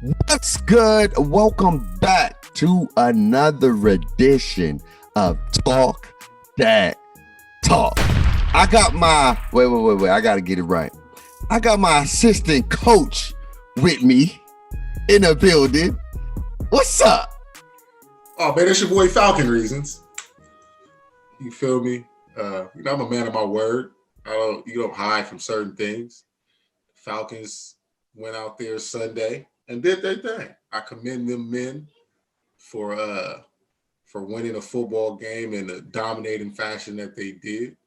What's good? Welcome back to another edition of Talk Dat Talk. I got my wait. I gotta get it right. I got my assistant coach with me in the building. What's up? Oh man, it's your boy Falcon Reasons. You feel me? I'm a man of my word. You don't hide from certain things. Falcons went out there Sunday and did their thing. I commend them men for winning a football game in the dominating fashion that they did.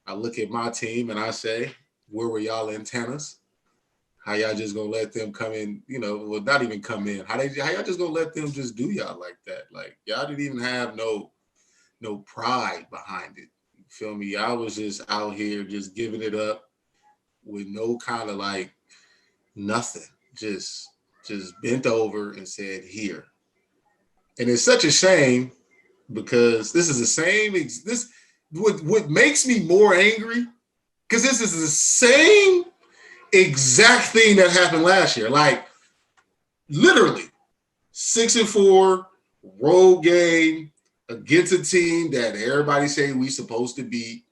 I look at my team and I say, where were y'all antennas? How y'all just gonna let them come in, well, not even come in. How y'all just gonna let them just do y'all like that? Like y'all didn't even have no pride behind it. You feel me? Y'all was just out here just giving it up with no kind of like nothing. Just bent over and said, here. And it's such a shame because this is the same, what makes me more angry, because this is the same exact thing that happened last year. Like, literally, 6-4, road game against a team that everybody say we supposed to beat.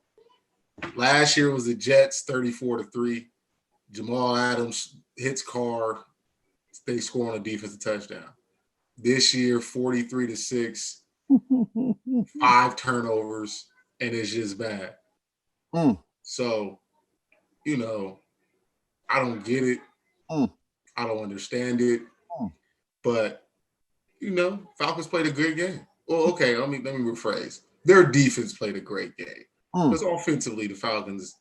Last year was the Jets, 34-3. Jamal Adams hits Carr. They score on a defensive touchdown. This year, 43-6, 5 turnovers, and it's just bad. So, I don't get it. I don't understand it. But, Falcons played a great game. Well, okay, let me rephrase. Their defense played a great game. Because offensively, the Falcons,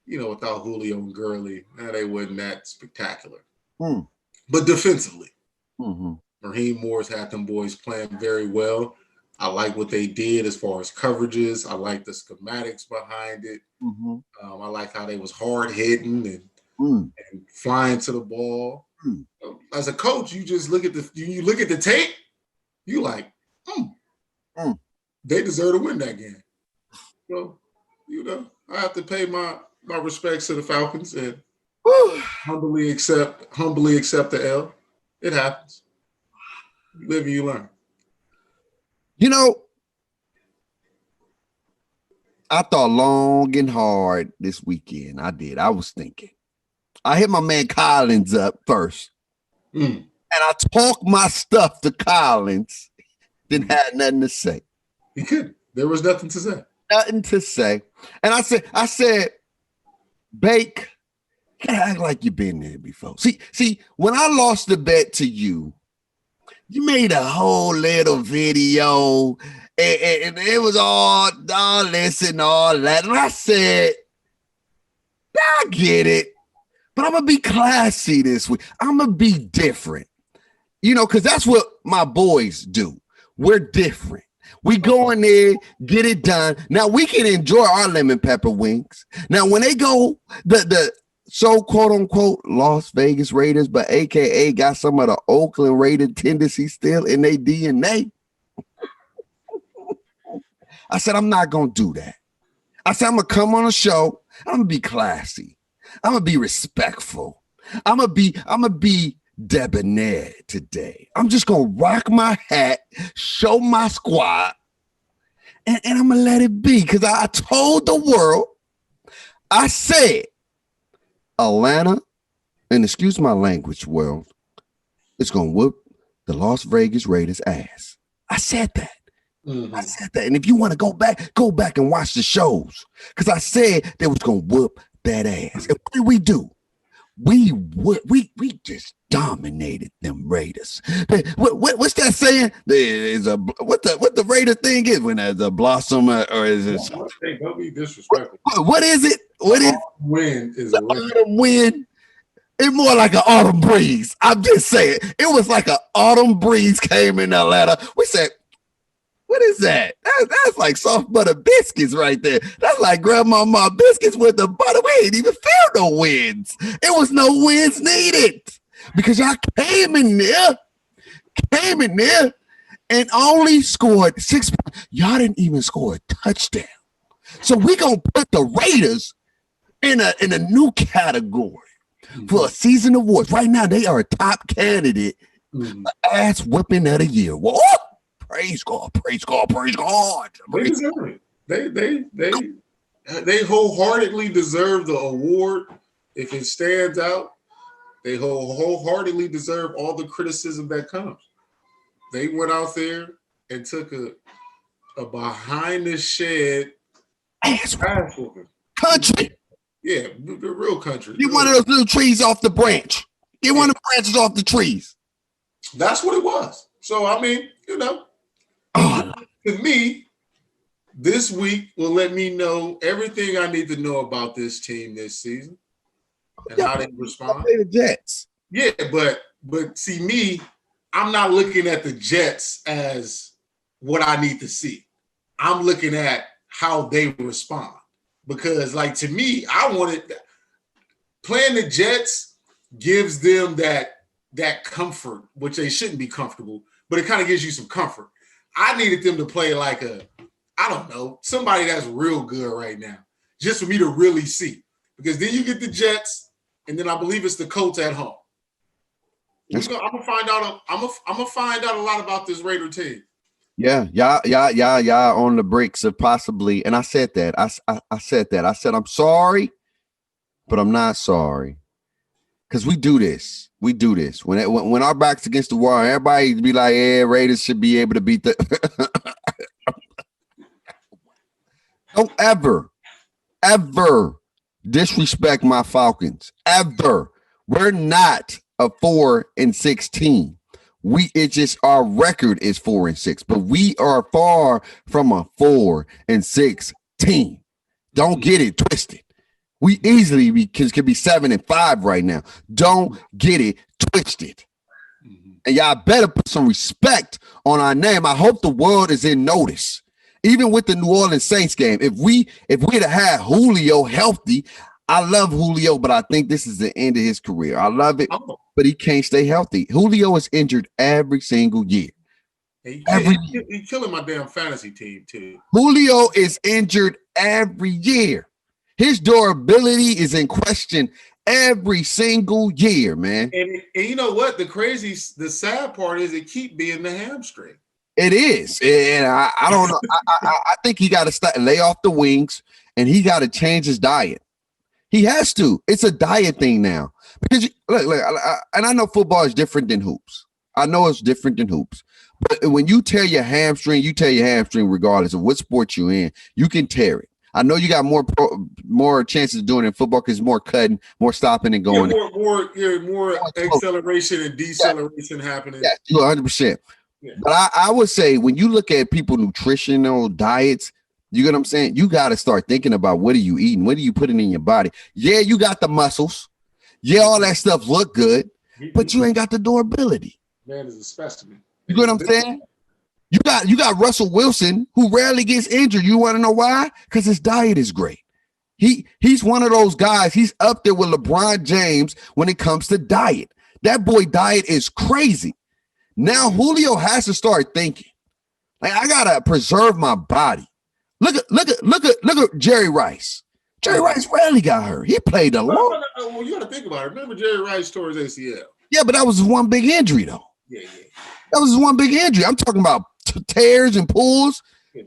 without Julio and Gurley, they wasn't that spectacular. But defensively, Raheem Morris had them boys playing very well. I like what they did as far as coverages. I like the schematics behind it. I like how they was hard hitting and flying to the ball. As a coach, you just look at the tape. You like, they deserve to win that game. So, I have to pay my respects to the Falcons and humbly accept the L. It happens. You live and you learn. I thought long and hard this weekend. I did. I was thinking. I hit my man Collins up first. And I talked my stuff to Collins. Didn't have nothing to say. He couldn't. There was nothing to say. Nothing to say. And I said, Bake, you gotta act like you've been there before. See, when I lost the bet to you, you made a whole little video and it was all this and all that. And I said, I get it, but I'm gonna be classy this week. I'm gonna be different, because that's what my boys do. We're different. We go in there, get it done. Now we can enjoy our lemon pepper wings. Now when they go, the so quote unquote Las Vegas Raiders, but AKA got some of the Oakland Raider tendencies still in their DNA. I said, I'm not going to do that. I said, I'm going to come on a show. I'm going to be classy. I'm going to be respectful. I'm going to be debonair today. I'm just going to rock my hat, show my squad, and I'm going to let it be. Because I told the world, I said, Atlanta, and excuse my language, world, it's going to whoop the Las Vegas Raiders' ass. I said that. I said that. And if you want to go back and watch the shows. Because I said they was going to whoop that ass. And what did we do? We just dominated them Raiders. What's that saying? There's what the Raider thing is when there's a blossom or is it something? Don't be disrespectful. What is it? What is win is the autumn wind? It's more like an autumn breeze. I'm just saying. It was like an autumn breeze came in Atlanta. We said, what is that? That's like soft butter biscuits right there. That's like grandmama biscuits with the butter. We ain't even feel no winds. It was no winds needed because y'all came in there and only scored 6 points. Y'all didn't even score a touchdown. So we gonna put the Raiders in a new category for a season awards. Right now, they are a top candidate Ass whipping of the year. Whoa! Praise God, praise God, praise God. They deserve it. They wholeheartedly deserve the award. If it stands out, they wholeheartedly deserve all the criticism that comes. They went out there and took a behind the shed ass whooping. Country. Yeah, the real country. Get one of those little trees off the branch. Get one of the branches off the trees. That's what it was. So, I mean, to me, this week will let me know everything I need to know about this team this season and how they respond. Play the Jets. Yeah, but see me, I'm not looking at the Jets as what I need to see. I'm looking at how they respond. Because, like, to me, I wanted playing the Jets gives them that comfort, which they shouldn't be comfortable, but it kind of gives you some comfort. I needed them to play like somebody that's real good right now, just for me to really see. Because then you get the Jets, and then I believe it's the Colts at home. I'm gonna find out. I'm gonna find out a lot about this Raider team. Yeah, on the bricks of possibly. And I said that. I said that. I said I'm sorry, but I'm not sorry. Because we do this. When our back's against the wall, everybody be like, yeah, Raiders should be able to beat the Don't ever disrespect my Falcons. Ever. We're not a 4-6 team. It's just our record is 4-6, but we are far from a 4-6 team. Don't get it twisted. We easily could be 7-5 right now. Don't get it twisted. And y'all better put some respect on our name. I hope the world is in notice. Even with the New Orleans Saints game, if we'd have had Julio healthy, I love Julio, but I think this is the end of his career. I love it, but he can't stay healthy. Julio is injured every single year. He's killing my damn fantasy team, too. Julio is injured every year. His durability is in question every single year, man. And you know what? The sad part is it keep being the hamstring. It is. And I don't know. I think he got to lay off the wings, and he got to change his diet. He has to. It's a diet thing now. Because look, and I know football is different than hoops. I know it's different than hoops. But when you tear your hamstring, regardless of what sport you're in, you can tear it. I know you got more chances of doing it in football because more cutting, more stopping and going. More acceleration and deceleration happening. Yeah, 100%. Yeah. But I would say when you look at people nutritional diets, you get what I'm saying? You got to start thinking about what are you eating? What are you putting in your body? Yeah, you got the muscles. Yeah, all that stuff look good, but you ain't got the durability. Man is a specimen. You get what I'm saying? You got Russell Wilson, who rarely gets injured. You want to know why? Because his diet is great. He's one of those guys. He's up there with LeBron James when it comes to diet. That boy diet is crazy. Now Julio has to start thinking, like, I gotta preserve my body. Look at Jerry Rice. Jerry Rice rarely got hurt. He played a lot. Well, you got to think about it. Remember Jerry Rice tore his ACL. Yeah, but that was one big injury, though. Yeah. That was one big injury. I'm talking about tears and pulls. Yeah,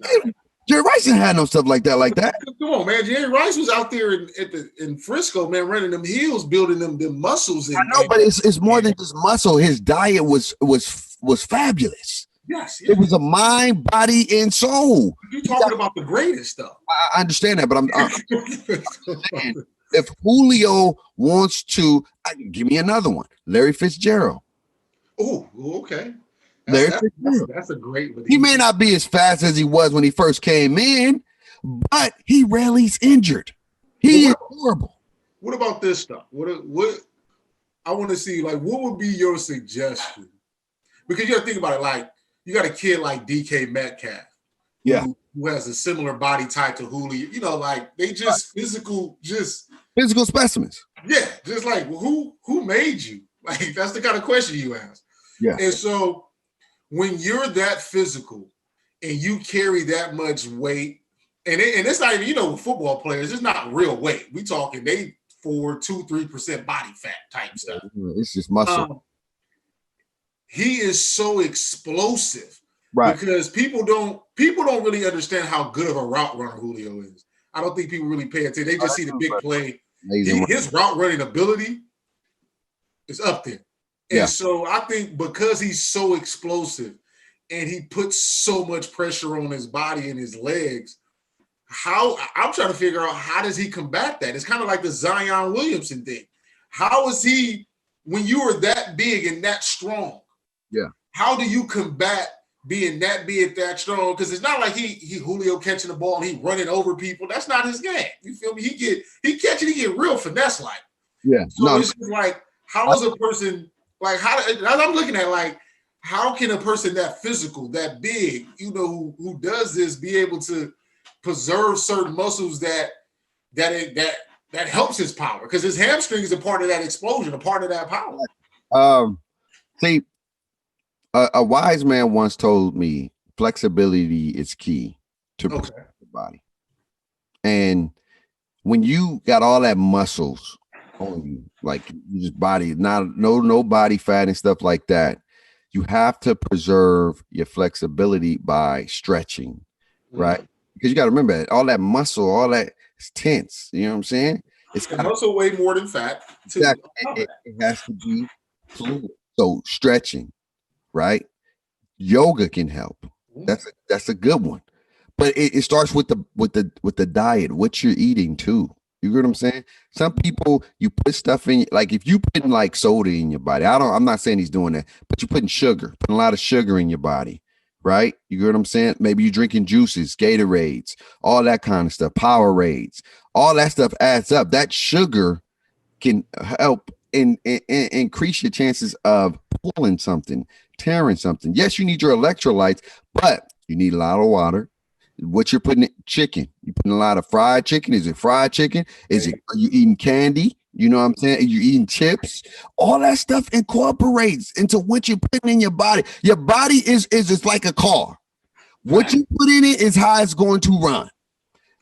Jerry Rice didn't have no stuff like that. Come on, man. Jerry Rice was out there in Frisco, man, running them hills, building them muscles. I know, but it's more than just muscle. His diet was fabulous. Yes. It was a mind, body, and soul. You're talking about the greatest stuff. I understand that, but I'm saying, if Julio wants to, give me another one. Larry Fitzgerald. Oh, okay. That's a great one. He may not be as fast as he was when he first came in, but he rarely's injured. He is horrible. What about this stuff? What I want to see, like, what would be your suggestion? Because you got to think about it, like, you got a kid like DK Metcalf, who has a similar body type to Julio. You know, like, they just physical specimens. Yeah, just like, well, who made you? Like, that's the kind of question you ask. Yeah. And so when you're that physical and you carry that much weight, and it's not even, with football players, it's not real weight. We talking 2-3% body fat type stuff. It's just muscle. he is so explosive. Right. Because people don't really understand how good of a route runner Julio is. I don't think people really pay attention. They just see the big play. His route running ability is up there. And so I think because he's so explosive and he puts so much pressure on his body and his legs, I'm trying to figure out how does he combat that? It's kind of like the Zion Williamson thing. How is he, when you are that big and that strong, how do you combat being that big, that strong? Because it's not like he Julio catching the ball and he running over people. That's not his game. You feel me? He catch it, he get real finesse like. Yeah. So it's just like, how is a person like I'm looking at like, how can a person that physical, that big, who does this be able to preserve certain muscles that helps his power? Because his hamstring is a part of that explosion, a part of that power. See, a wise man once told me flexibility is key to protect the body. And when you got all that muscles on you, like you just body, no body fat and stuff like that, you have to preserve your flexibility by stretching, right? Because you got to remember that all that muscle, all that is tense. You know what I'm saying? It's muscle way more than fat. Too. Exactly. It has to be fluid. So stretching, right? Yoga can help. That's a good one. But it starts with the diet, what you're eating too. You get what I'm saying? Some people, you put stuff in, like if you put like soda in your body, I'm not saying he's doing that, but you're putting a lot of sugar in your body, right? You get what I'm saying? Maybe you're drinking juices, Gatorades, all that kind of stuff, Powerades, all that stuff adds up. That sugar can help increase your chances of pulling something, tearing something. Yes, you need your electrolytes, but you need a lot of water. What you're putting in chicken? You putting a lot of fried chicken? Is it fried chicken? Are you eating candy? You know what I'm saying? Are you eating chips? All that stuff incorporates into what you're putting in your body. Your body is just like a car. What you put in it is how it's going to run.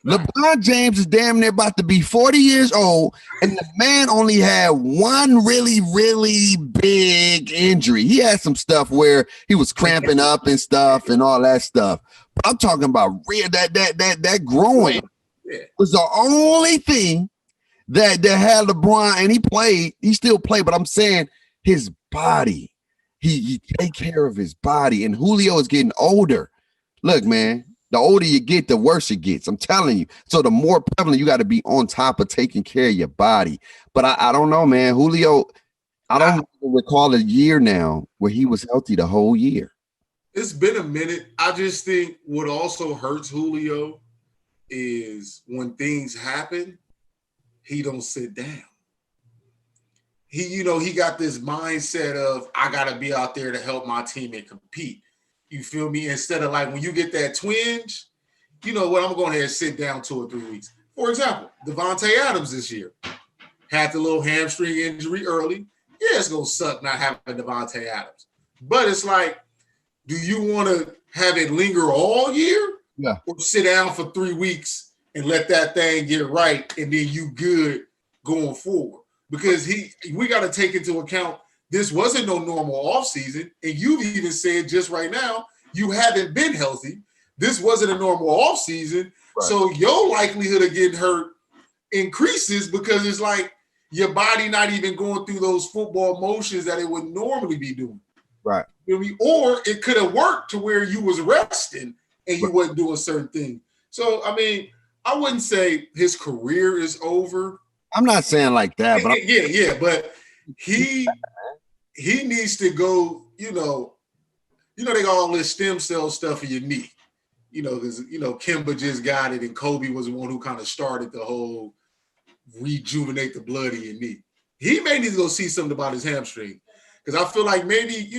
LeBron James is damn near about to be 40 years old, and the man only had one really, really big injury. He had some stuff where he was cramping up and stuff and all that stuff. But I'm talking about real that growing was the only thing that had LeBron, and he still played, but I'm saying his body, he take care of his body, and Julio is getting older. Look, man. The older you get, the worse it gets. I'm telling you. So the more prevalent, you got to be on top of taking care of your body. But I don't know, man. Julio, I don't recall a year now where he was healthy the whole year. It's been a minute. I just think what also hurts Julio is when things happen, he don't sit down. He got this mindset of, I got to be out there to help my team and compete. You feel me? Instead of like when you get that twinge, you know what? I'm going to sit down 2 or 3 weeks. For example, Devontae Adams this year had the little hamstring injury early. Yeah, it's going to suck not having Devontae Adams. But it's like, do you want to have it linger all year? Yeah. Or sit down for 3 weeks and let that thing get right and then you good going forward? Because we got to take into account this wasn't no normal offseason, and you've even said just right now, you haven't been healthy. This wasn't a normal offseason, right. So your likelihood of getting hurt increases because it's like your body not even going through those football motions that it would normally be doing. Right. You know what I mean? Or it could have worked to where you was resting and you wasn't doing certain things. So, I mean, I wouldn't say his career is over. I'm not saying like that. But but he needs to go, they got all this stem cell stuff in your knee, because, Kimba just got it and Kobe was the one who kind of started the whole rejuvenate the blood in your knee. He may need to go see something about his hamstring because I feel like maybe,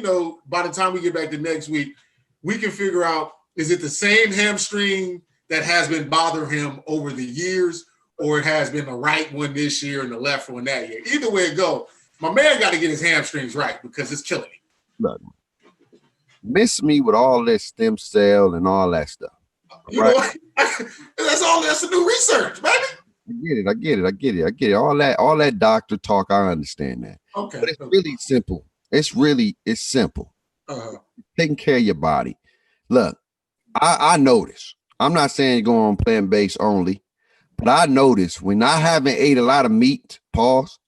by the time we get back to next week, we can figure out, is it the same hamstring that has been bothering him over the years or it has been the right one this year and the left one that year? Either way it go. My man got to get his hamstrings right because it's killing me. Look, miss me with all this stem cell and all that stuff. Right? That's the new research, baby. I get it. All that doctor talk, I understand that. Okay. But it's really simple. It's simple. taking care of your body. Look, I notice. I'm not saying go on plant-based only, but I notice when I haven't ate a lot of meat, pause,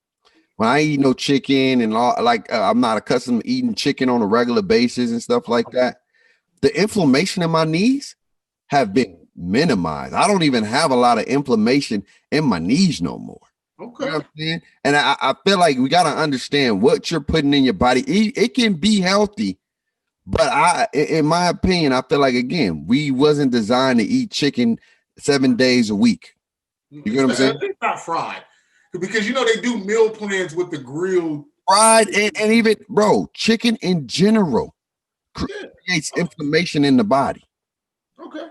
when I eat no chicken and all, like I'm not accustomed to eating chicken on a regular basis and stuff like that, the inflammation in my knees have been minimized. I don't even have a lot of inflammation in my knees no more. Okay. You know what I'm saying? And I feel like we got to understand what you're putting in your body. It can be healthy, but in my opinion, I feel like, again, we wasn't designed to eat chicken 7 days a week. You get what I'm saying? It's not fried. Because, they do meal plans with the grilled. Fried and even, bro, chicken in general creates inflammation in the body. Okay.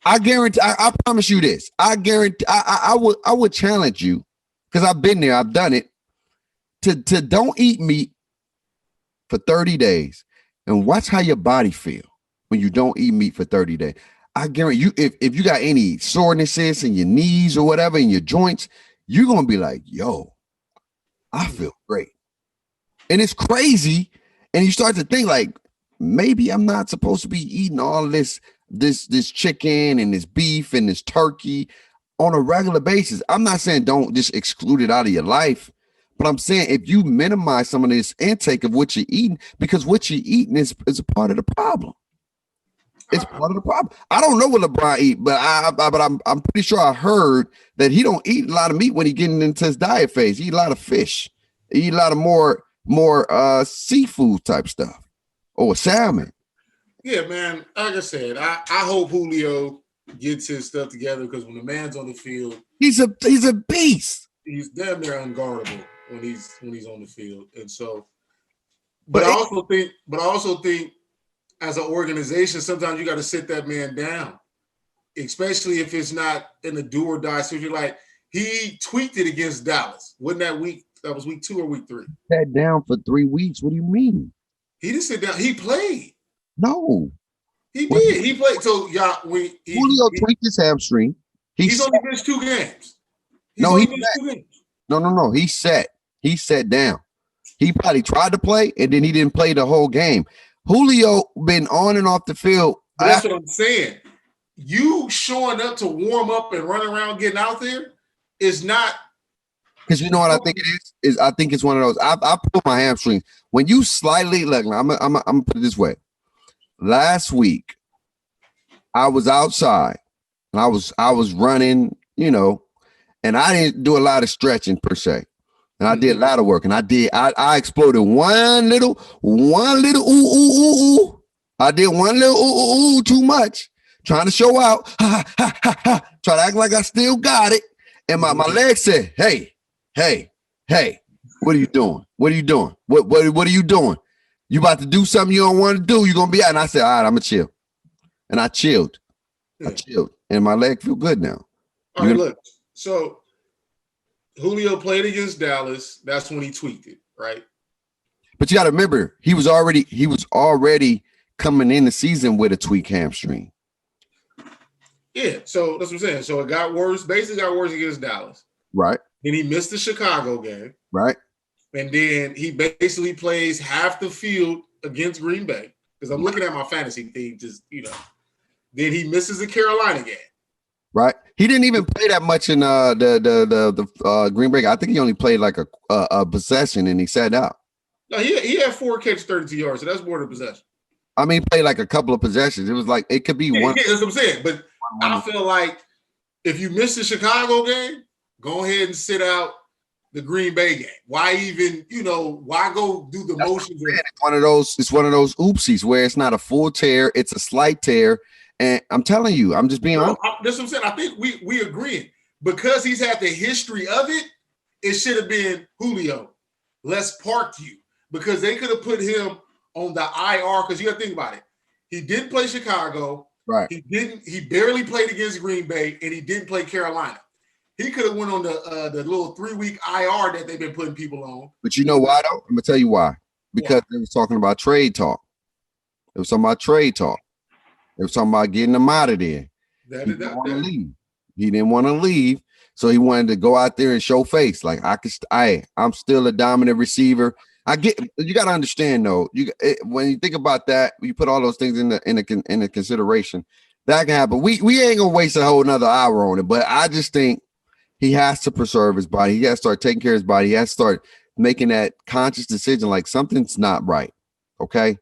I guarantee, I promise you this. I guarantee, I would challenge you, because I've been there, I've done it, to don't eat meat for 30 days and watch how your body feel when you don't eat meat for 30 days. I guarantee you, if you got any sorenesses in your knees or whatever, in your joints, you're going to be like, yo, I feel great. And it's crazy. And you start to think like, maybe I'm not supposed to be eating all this chicken and this beef and this turkey on a regular basis. I'm not saying don't just exclude it out of your life, but I'm saying if you minimize some of this intake of what you're eating, because what you're eating is a part of the problem. It's part of the problem. I don't know what LeBron eat, but I'm pretty sure I heard that he don't eat a lot of meat when he getting into his diet phase. He eat a lot of fish. He eat a lot of more seafood type stuff or salmon. Yeah, man. Like I said, I hope Julio gets his stuff together, because when the man's on the field, he's a beast. He's damn near unguardable when he's on the field. And so, but I also think as an organization, sometimes you got to sit that man down, especially if it's not in a do or die situation. Like, he tweaked it against Dallas. Wasn't that week? That was week 2 or week 3. Sat down for 3 weeks. What do you mean? He didn't sit down. He played. No. He did. He played. So, Julio tweaked his hamstring. He's only missed 2 games. No. He sat down. He probably tried to play, and then he didn't play the whole game. Julio been on and off the field. That's what I'm saying. You showing up to warm up and run around getting out there is not. Because you know what I think it is I think it's one of those. I pulled my hamstring. When you slightly look, I'm gonna put it this way. Last week, I was outside and I was running, and I didn't do a lot of stretching per se. And I did a lot of work, and I exploded one little ooh. I did one little ooh too much, trying to show out, try to act like I still got it. And my leg said, hey, what are you doing? What are you doing? What are you doing? You about to do something you don't want to do, you're gonna be out. And I said, all right, I'm gonna chill. And I chilled. And my leg feel good now. All right, look, so Julio played against Dallas. That's when he tweaked it, right? But you got to remember, he was already coming in the season with a tweaked hamstring. Yeah, so that's what I'm saying. So it got worse. Basically, got worse against Dallas. Right. Then he missed the Chicago game. Right. And then he basically plays half the field against Green Bay, because I'm looking at my fantasy thing. Then he misses the Carolina game. Right. He didn't even play that much in the Green Bay. I think he only played like a possession, and he sat out. No, he had 4 catches, 32 yards, so that's more than a possession. I mean, he played like a couple of possessions. It was like it could be one. Yeah, that's what I'm saying. But I feel like if you miss the Chicago game, go ahead and sit out the Green Bay game. Why even, why go do the motions? It's one of those oopsies where it's not a full tear, it's a slight tear. And I'm telling you, I'm just being honest. That's what I'm saying. I think we agree. Because he's had the history of it, it should have been Julio. Let's park you. Because they could have put him on the IR, because you got to think about it. He didn't play Chicago. Right. He barely played against Green Bay, and he didn't play Carolina. He could have went on the little 3-week IR that they've been putting people on. But you know why, though? I'm going to tell you why. Because they was talking about trade talk. They was talking about trade talk. They was talking about getting him out of there. He didn't want to leave. He didn't want to leave. So he wanted to go out there and show face. Like, I'm still a dominant receiver. I get you got to understand though. When you think about that, you put all those things in the consideration. That can happen. We ain't gonna waste a whole another hour on it, but I just think he has to preserve his body. He has to start taking care of his body. He has to start making that conscious decision, like something's not right. Okay,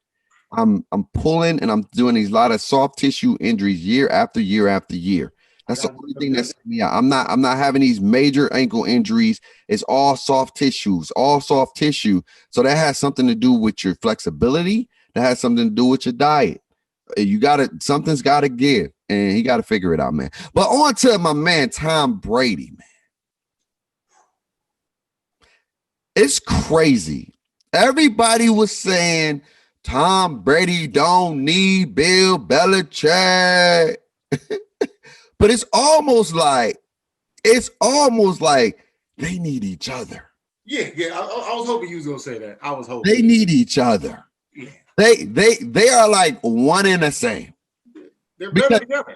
I'm pulling and I'm doing these lot of soft tissue injuries year after year after year. That's the only thing that's yeah. I'm not having these major ankle injuries. It's all soft tissues, all soft tissue. So that has something to do with your flexibility. That has something to do with your diet. Something's gotta give, and he gotta figure it out, man. But on to my man Tom Brady, man. It's crazy. Everybody was saying Tom Brady don't need Bill Belichick. But it's almost like they need each other. Yeah. I was hoping you was gonna say that. I was hoping they need each other. Yeah. They are like one and the same. They're better together.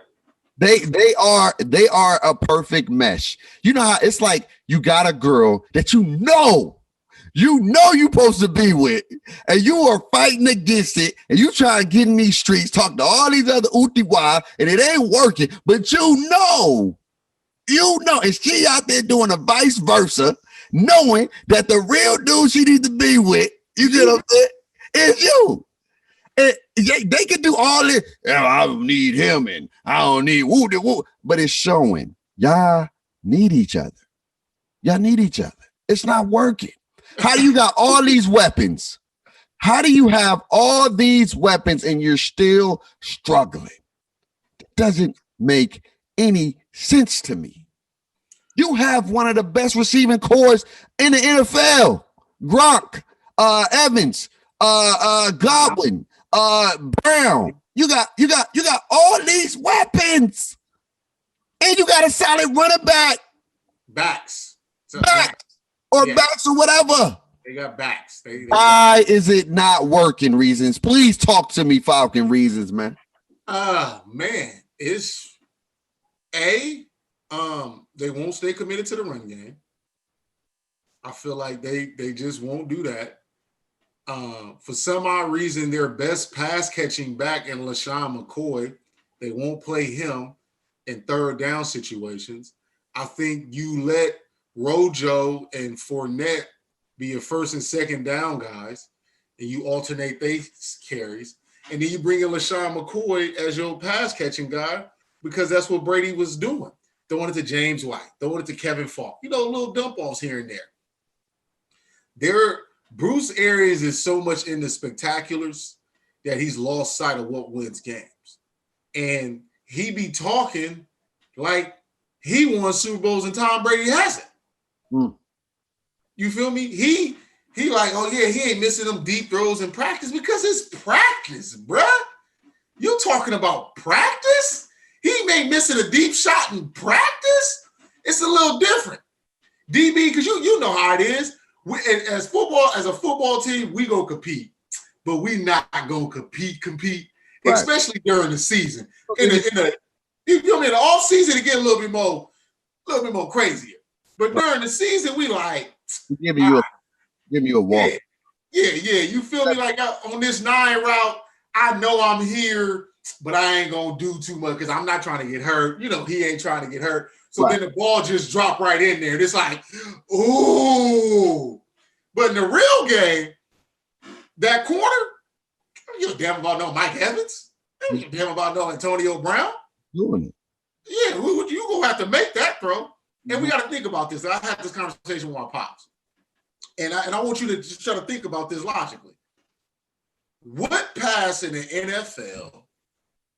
They are a perfect mesh. You know how it's like you got a girl that you know you're supposed to be with, and you are fighting against it, and you try to get in these streets, talk to all these other Utiwa, and it ain't working, but you know, and she out there doing a vice versa, knowing that the real dude she needs to be with, you get what I'm saying, is you. And they can do all this. I don't need him, and I don't need woo, but it's showing y'all need each other. Y'all need each other. It's not working. How do you got all these weapons? How do you have all these weapons and you're still struggling? It doesn't make any sense to me. You have one of the best receiving cores in the NFL. Gronk, Evans, Godwin, Brown. You got all these weapons, and you got a solid running back. Backs. Backs or whatever. They got backs. Why is it not working, Reasons? Please talk to me, Falcon Reasons, man. Man, it's they won't stay committed to the run game. I feel like they just won't do that. For some odd reason, their best pass catching back in LaShawn McCoy, they won't play him in third down situations. I think you let Rojo and Fournette be your first and second down guys, and you alternate they carries, and then you bring in LaShawn McCoy as your pass catching guy because that's what Brady was doing. Throwing it to James White, throwing it to Kevin Falk, little dump offs here and there. Bruce Arians is so much into spectaculars that he's lost sight of what wins games. And he be talking like he won Super Bowls and Tom Brady hasn't. You feel me? He like, oh yeah, he ain't missing them deep throws in practice because it's practice, bruh. You talking about practice? He ain't missing a deep shot in practice? It's a little different. DB, because you know how it is. As a football team, we gonna compete, but we not gonna compete, right. Especially during the season. In the off season, it get a little bit more crazier. But during the season, we like give you a walk. Yeah. You feel me? Like on this 9 route, I know I'm here, but I ain't gonna do too much because I'm not trying to get hurt. He ain't trying to get hurt. So Then the ball just dropped right in there. It's like, ooh. But in the real game, that corner, you don't damn about no Mike Evans. You don't damn about no Antonio Brown. Doing it. Yeah, you gonna have to make that throw. And we got to think about this. I had this conversation with my pops. And I want you to just try to think about this logically. What pass in the NFL,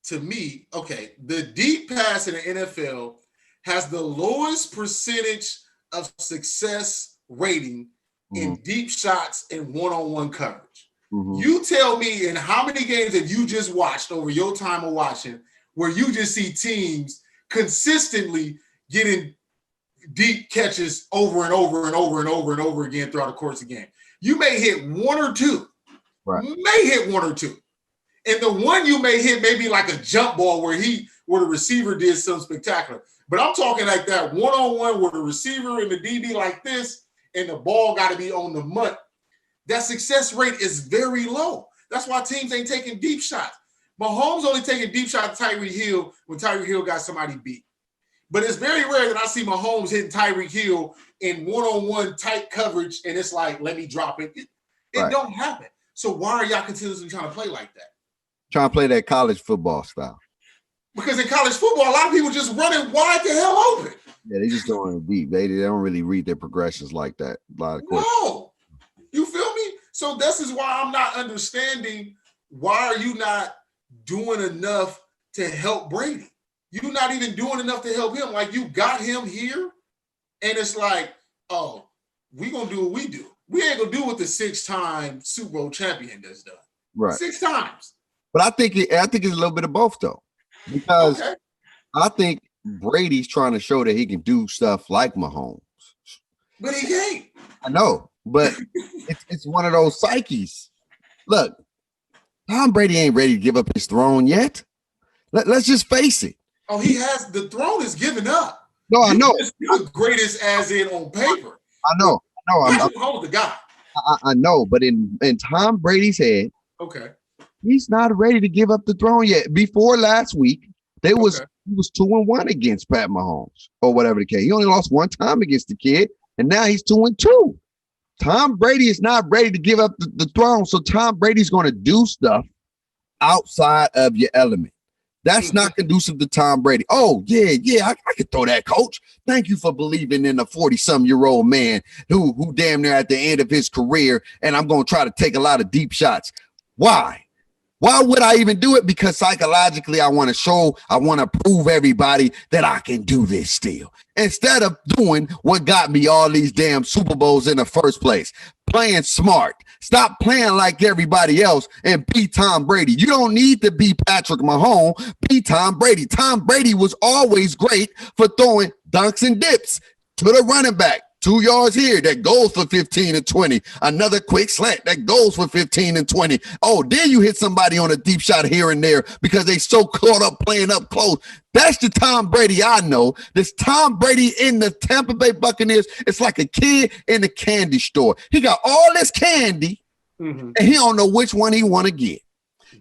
to me, the deep pass in the NFL has the lowest percentage of success rating in deep shots and one-on-one coverage. You tell me in how many games have you just watched over your time of watching where you just see teams consistently getting deep catches over and over and over and over and over again throughout the course of the game. You may hit one or two. Right. And the one you may hit may be like a jump ball where the receiver did something spectacular. But I'm talking like that one-on-one where the receiver and the DB like this, and the ball got to be on the money. that success rate is very low. That's why teams ain't taking deep shots. Mahomes only taking deep shots at Tyreek Hill when Tyreek Hill got somebody beat. But it's very rare that I see Mahomes hitting Tyreek Hill in one-on-one tight coverage, and it's like, let me drop it. It don't happen. So why are y'all continuously trying to play like that? Trying to play that college football style. Because in college football, a lot of people just running wide the hell open. Yeah, they just going deep. They don't really read their progressions like that. A lot of No. You feel me? So this is why I'm not understanding why are you not doing enough to help Brady? You're not even doing enough to help him. Like, you got him here, and it's like, oh, we going to do what we do. We ain't going to do what the 6-time Super Bowl champion does done. Right. 6 times. But I think it's a little bit of both, though. Because I think Brady's trying to show that he can do stuff like Mahomes. But he can't. I know, but it's one of those psyches. Look, Tom Brady ain't ready to give up his throne yet. Let's just face it. Oh, he has. The throne is given up. No, I know. He's the greatest as in on paper. I know. I'm the guy. I know, but in Tom Brady's head, okay, he's not ready to give up the throne yet. Before last week, he was 2-1 against Pat Mahomes or whatever the case. He only lost one time against the kid, and now he's 2-2. Tom Brady is not ready to give up the throne, so Tom Brady's going to do stuff outside of your element. That's not conducive to Tom Brady. Oh, yeah, I could throw that, coach. Thank you for believing in a 40-some-year-old man who damn near at the end of his career, and I'm going to try to take a lot of deep shots. Why? Why would I even do it? Because psychologically, I want to prove everybody that I can do this still. Instead of doing what got me all these damn Super Bowls in the first place, playing smart. Stop playing like everybody else and be Tom Brady. You don't need to be Patrick Mahomes. Be Tom Brady. Tom Brady was always great for throwing dunks and dips to the running back. 2 yards here that goes for 15 and 20. Another quick slant that goes for 15 and 20. Oh, then you hit somebody on a deep shot here and there because they so caught up playing up close. That's the Tom Brady I know. This Tom Brady in the Tampa Bay Buccaneers, it's like a kid in the candy store. He got all this candy, and he don't know which one he want to get.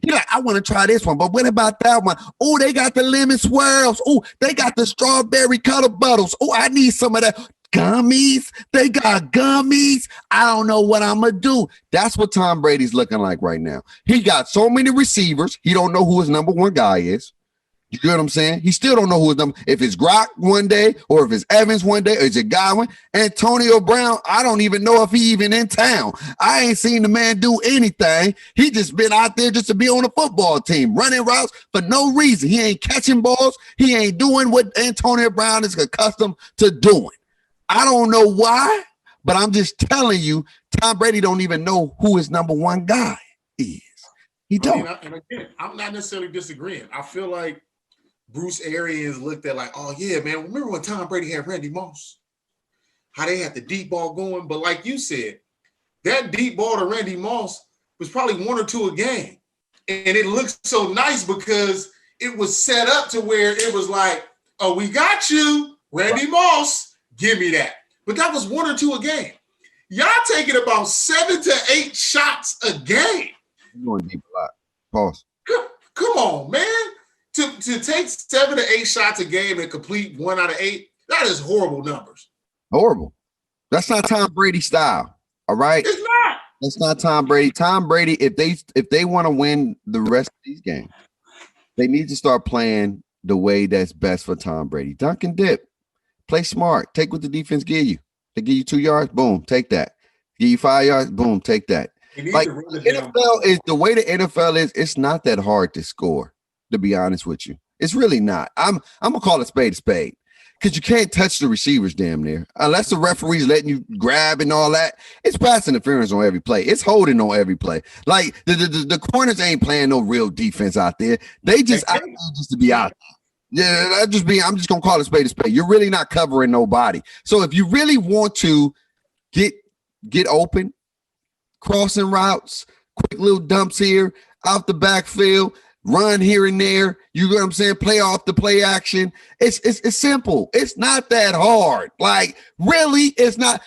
He's like, I want to try this one, but what about that one? Oh, they got the lemon swirls. Oh, they got the strawberry colored bottles. Oh, I need some of that. Gummies. They got gummies. I don't know what I'm going to do. That's what Tom Brady's looking like right now. He got so many receivers. He don't know who his number one guy is. You get what I'm saying? He still don't know who his number, if it's Gronk one day or if it's Evans one day or is it Godwin. Antonio Brown, I don't even know if he even in town. I ain't seen the man do anything. He just been out there just to be on a football team, running routes for no reason. He ain't catching balls. He ain't doing what Antonio Brown is accustomed to doing. I don't know why, but I'm just telling you, Tom Brady don't even know who his number one guy is. He don't. And again, I'm not necessarily disagreeing. I feel like Bruce Arians looked at like, oh, yeah, man, remember when Tom Brady had Randy Moss? How they had the deep ball going? But like you said, that deep ball to Randy Moss was probably 1 or 2 a game. And it looked so nice because it was set up to where it was like, oh, we got you, Randy Moss. Give me that. But that was 1 or 2 a game. Y'all taking about 7 to 8 shots a game. You're going deep a lot. Pause. Come on, man. To take 7 to 8 shots a game and complete 1 out of 8, that is horrible numbers. Horrible. That's not Tom Brady style. All right? It's not. That's not Tom Brady. Tom Brady, if they want to win the rest of these games, they need to start playing the way that's best for Tom Brady. Dunk and dip. Play smart. Take what the defense give you. They give you 2 yards, boom, take that. Give you 5 yards, boom, take that. Like the NFL is the way the NFL is. It's not that hard to score. To be honest with you, it's really not. I'm gonna call it spade a spade because you can't touch the receivers damn near unless the referee's letting you grab and all that. It's pass interference on every play. It's holding on every play. Like the corners ain't playing no real defense out there. They just out there just to be out there. Yeah, I'm just gonna call it spade a spade. You're really not covering nobody. So if you really want to get open, crossing routes, quick little dumps here, out the backfield, run here and there, you know what I'm saying? Play off the play action. It's simple. It's not that hard. Like, really, it's not.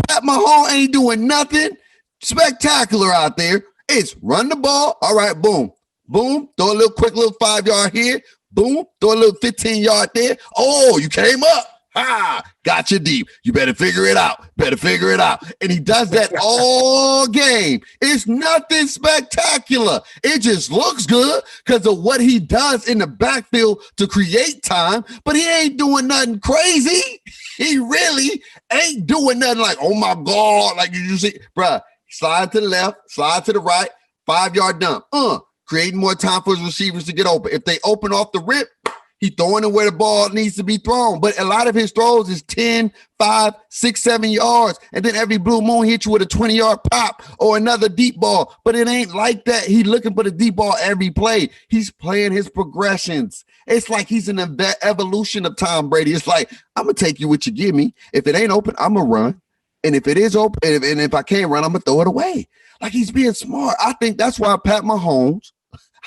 Pat Mahomes ain't doing nothing spectacular out there. It's run the ball. All right, boom. Boom. Throw a little quick little 5-yard here. Boom. Throw a little 15-yard there. Oh, you came up. Ha! Got you deep. You better figure it out. And he does that all game. It's nothing spectacular. It just looks good because of what he does in the backfield to create time, but he ain't doing nothing crazy. He really ain't doing nothing like, oh my God, like you see, bruh, slide to the left, slide to the right, 5-yard dump. Creating more time for his receivers to get open. If they open off the rip, he throwing it where the ball needs to be thrown. But a lot of his throws is 10, 5, 6, 7 yards. And then every blue moon hits you with a 20-yard pop or another deep ball. But it ain't like that. He's looking for the deep ball every play. He's playing his progressions. It's like he's an evolution of Tom Brady. It's like, I'm going to take you what you give me. If it ain't open, I'm going to run. And if it is open, and if I can't run, I'm going to throw it away. Like he's being smart. I think that's why Pat Mahomes,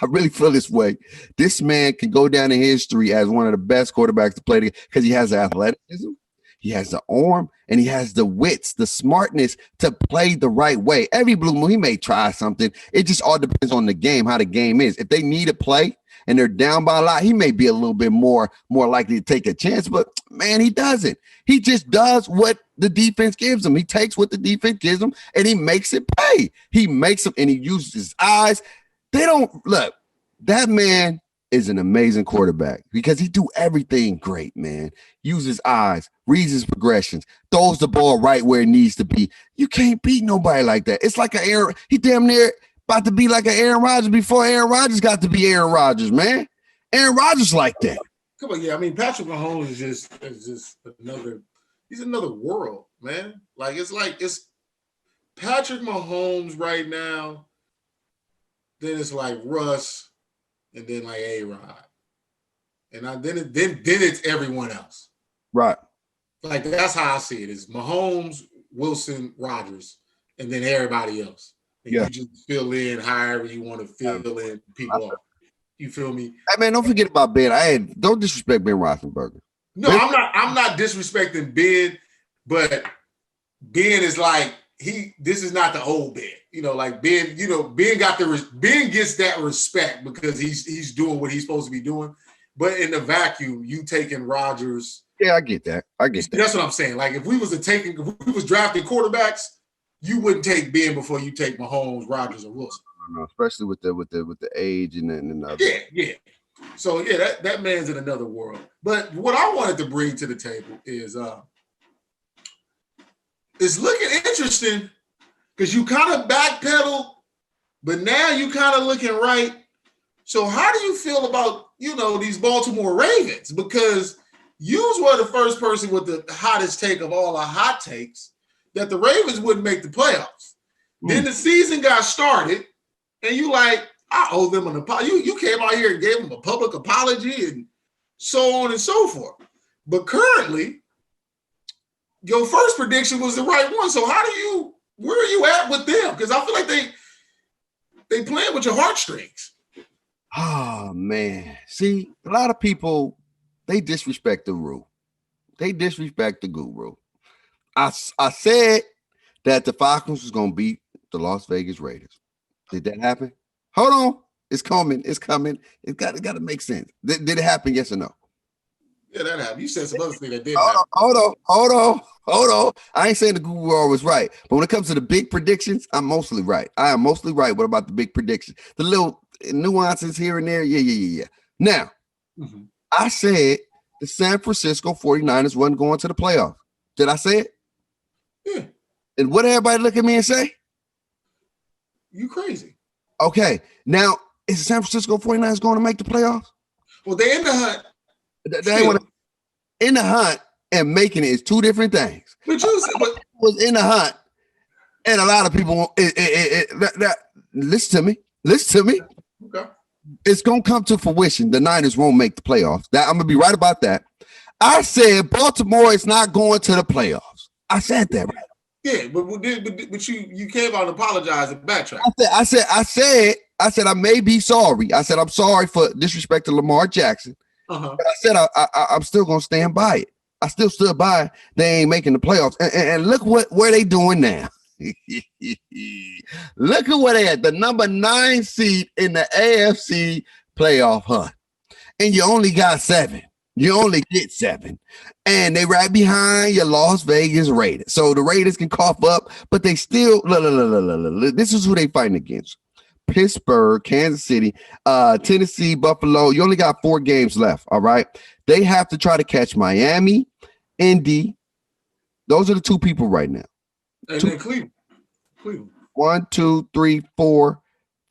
I really feel this way. This man can go down in history as one of the best quarterbacks to play because he has the athleticism, he has the arm, and he has the wits, the smartness to play the right way. Every blue moon, he may try something. It just all depends on the game, how the game is. If they need a play and they're down by a lot, he may be a little bit more likely to take a chance. But, man, he doesn't. He just does what the defense gives him. He takes what the defense gives him, and he makes it pay. He makes them, and he uses his eyes. They don't look. That man is an amazing quarterback because he do everything great, man. Uses eyes, reads his progressions, throws the ball right where it needs to be. You can't beat nobody like that. It's like he damn near about to be like an Aaron Rodgers before Aaron Rodgers got to be Aaron Rodgers, man. Aaron Rodgers like that. Come on, yeah. I mean, Patrick Mahomes is just he's another world, man. It's Patrick Mahomes right now. Then it's like Russ, and then like A-Rod, and then it's everyone else. Right. Like that's how I see it: is Mahomes, Wilson, Rodgers, and then everybody else. And you just fill in however you want to fill in people. You feel me? Hey man, don't forget about Ben. Don't disrespect Ben Roethlisberger. No, I'm not disrespecting Ben, but Ben is like this is not the old Ben. Like Ben, Ben gets that respect because he's doing what he's supposed to be doing. But in the vacuum, you taking Rodgers. Yeah, I get that. That's what I'm saying. Like if we was drafting quarterbacks, you wouldn't take Ben before you take Mahomes, Rodgers, or Wilson. No, especially with the age and the yeah. So yeah, that man's in another world. But what I wanted to bring to the table is it's looking interesting. Because you kind of backpedal, but now you kind of looking right. So how do you feel about, these Baltimore Ravens? Because you were the first person with the hottest take of all the hot takes that the Ravens wouldn't make the playoffs. Then the season got started, and you like, I owe them an apology. You came out here and gave them a public apology and so on and so forth. But currently, your first prediction was the right one. So where are you at with them? Because I feel like they playing with your heartstrings. Oh, man. See, a lot of people, they disrespect the rule. They disrespect the guru. I said that the Falcons was going to beat the Las Vegas Raiders. Did that happen? Hold on. It's coming. It's got to make sense. Did it happen? Yes or no? Yeah, that happened. You said some other thing that did happen. Hold on. I ain't saying the guru was right. But when it comes to the big predictions, I'm mostly right. I am mostly right. What about the big predictions? The little nuances here and there? Yeah. Now, I said the San Francisco 49ers wasn't going to the playoffs. Did I say it? Yeah. And what did everybody look at me and say? You crazy. Okay. Now, is the San Francisco 49ers going to make the playoffs? Well, they're in the hunt. In the hunt and making it is two different things. But was in the hunt, and a lot of people listen to me. Okay. It's gonna come to fruition. The Niners won't make the playoffs. I'm gonna be right about that. I said Baltimore is not going to the playoffs. I said that right. Yeah, but you came out and apologized and backtracked. I said I may be sorry. I said I'm sorry for disrespecting Lamar Jackson. But I said I'm still gonna stand by it. I still stood by it. They ain't making the playoffs, and look where they doing now. Look at what they had. The number 9 seed in the AFC playoff hunt. And you only got 7. You only get 7. And they right behind your Las Vegas Raiders. So the Raiders can cough up, but they still look. This is who they fighting against. Pittsburgh, Kansas City, Tennessee, Buffalo. You only got 4 games left. All right. They have to try to catch Miami, Indy. Those are the 2 people right now. And then Cleveland. 1, 2, 3, 4,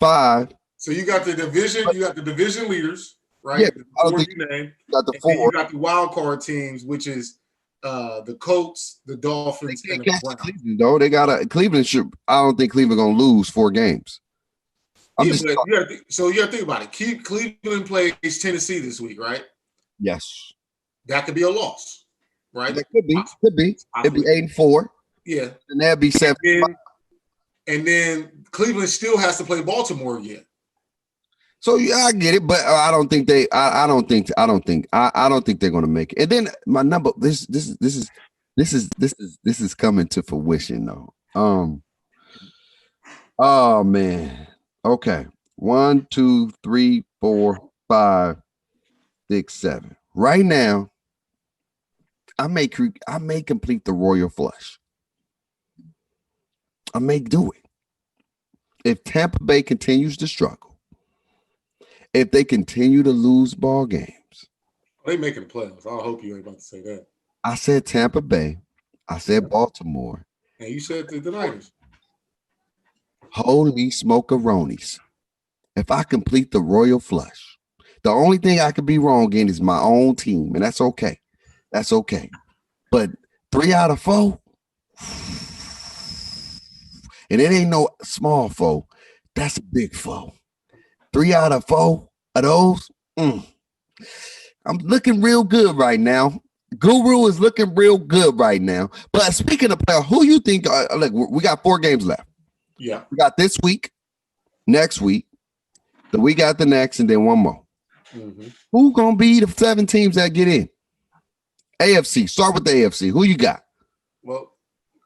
5. So you got the division. You got the division leaders, right? Yeah, I don't think you got the 4. You got the wild card teams, which is the Colts, the Dolphins, and the Browns. Cleveland, though they got Cleveland. I don't think Cleveland gonna lose 4 games. You got to think about it. Cleveland plays Tennessee this week, right? Yes, that could be a loss, right? That could be. It'd be 8-4. Yeah, and that'd be 7. And then Cleveland still has to play Baltimore again. So yeah, I get it, but I don't think they. I don't think they're going to make it. And then my number. This is coming to fruition though. Oh man. Okay. 1, 2, 3, 4, 5, 6, 7. Right now, I may complete the royal flush. I may do it. If Tampa Bay continues to struggle, if they continue to lose ball games. They making the playoffs. I hope you ain't about to say that. I said Tampa Bay. I said Baltimore. And you said the Niners. Holy smokeronies. If I complete the royal flush, the only thing I could be wrong in is my own team, and that's okay. That's okay. But 3 out of 4, and it ain't no small foe. That's a big foe. 3 out of 4 of those, I'm looking real good right now. Guru is looking real good right now. But speaking of playoff, who you think? Look, we got 4 games left. Yeah, we got this week, next week, the week after next, and then one more. Mm-hmm. Who gonna be the 7 teams that get in? AFC. Start with the AFC. Who you got? Well,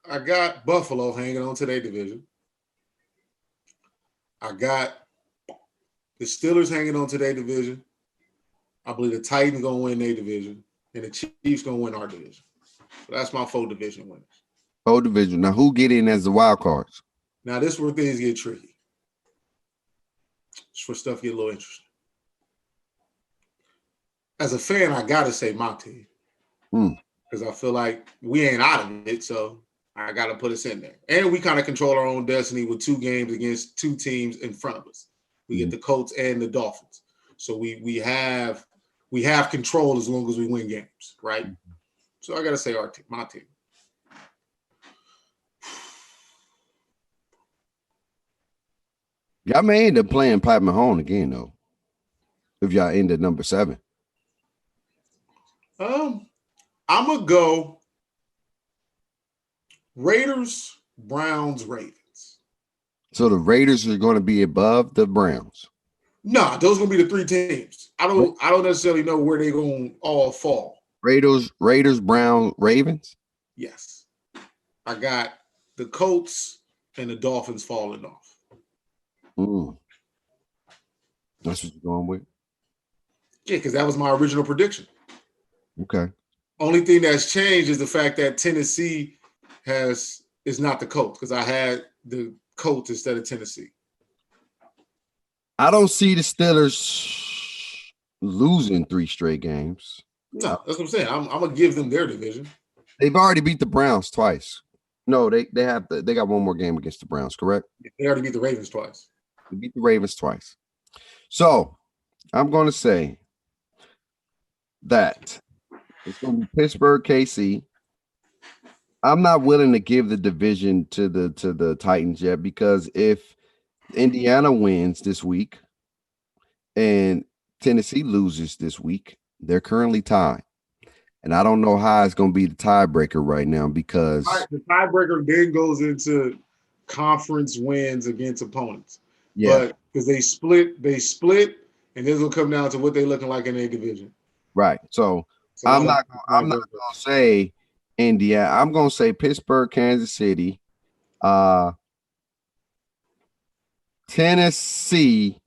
I got Buffalo hanging on to their division. I got the Steelers hanging on to their division. I believe the Titans gonna win their division, and the Chiefs gonna win our division. So that's my 4 division winners. 4 division. Now, who get in as the wild cards? Now, this is where things get tricky. It's where stuff get a little interesting. As a fan, I gotta say my team. Because I feel like we ain't out of it, so I gotta put us in there. And we kind of control our own destiny with 2 games against 2 teams in front of us. We get the Colts and the Dolphins. So we have control as long as we win games, right? So I gotta say my team. Y'all may end up playing Pat Mahone again, though. If y'all end at number 7. I'm gonna go Raiders, Browns, Ravens. So the Raiders are going to be above the Browns. Nah, those are gonna be the 3 teams. I don't necessarily know where they're gonna all fall. Raiders, Browns, Ravens. Yes, I got the Colts and the Dolphins falling off. That's what you're going with? Yeah, because that was my original prediction. Okay. Only thing that's changed is the fact that Tennessee is not the Colts, because I had the Colts instead of Tennessee. I don't see the Steelers losing 3 straight games. No, that's what I'm saying. I'm gonna give them their division. They've already beat the Browns twice. No, they got one more game against the Browns, correct? They already beat the Ravens twice. They beat the Ravens twice. So I'm going to say that it's going to be Pittsburgh, KC. I'm not willing to give the division to the Titans yet, because if Indiana wins this week and Tennessee loses this week, they're currently tied. And I don't know how it's going to be the tiebreaker right now, because the tiebreaker then goes into conference wins against opponents. Yeah, but because they split, and this will come down to what they're looking like in their division. Right. So I'm not going to say Indiana. I'm going to say Pittsburgh, Kansas City, Tennessee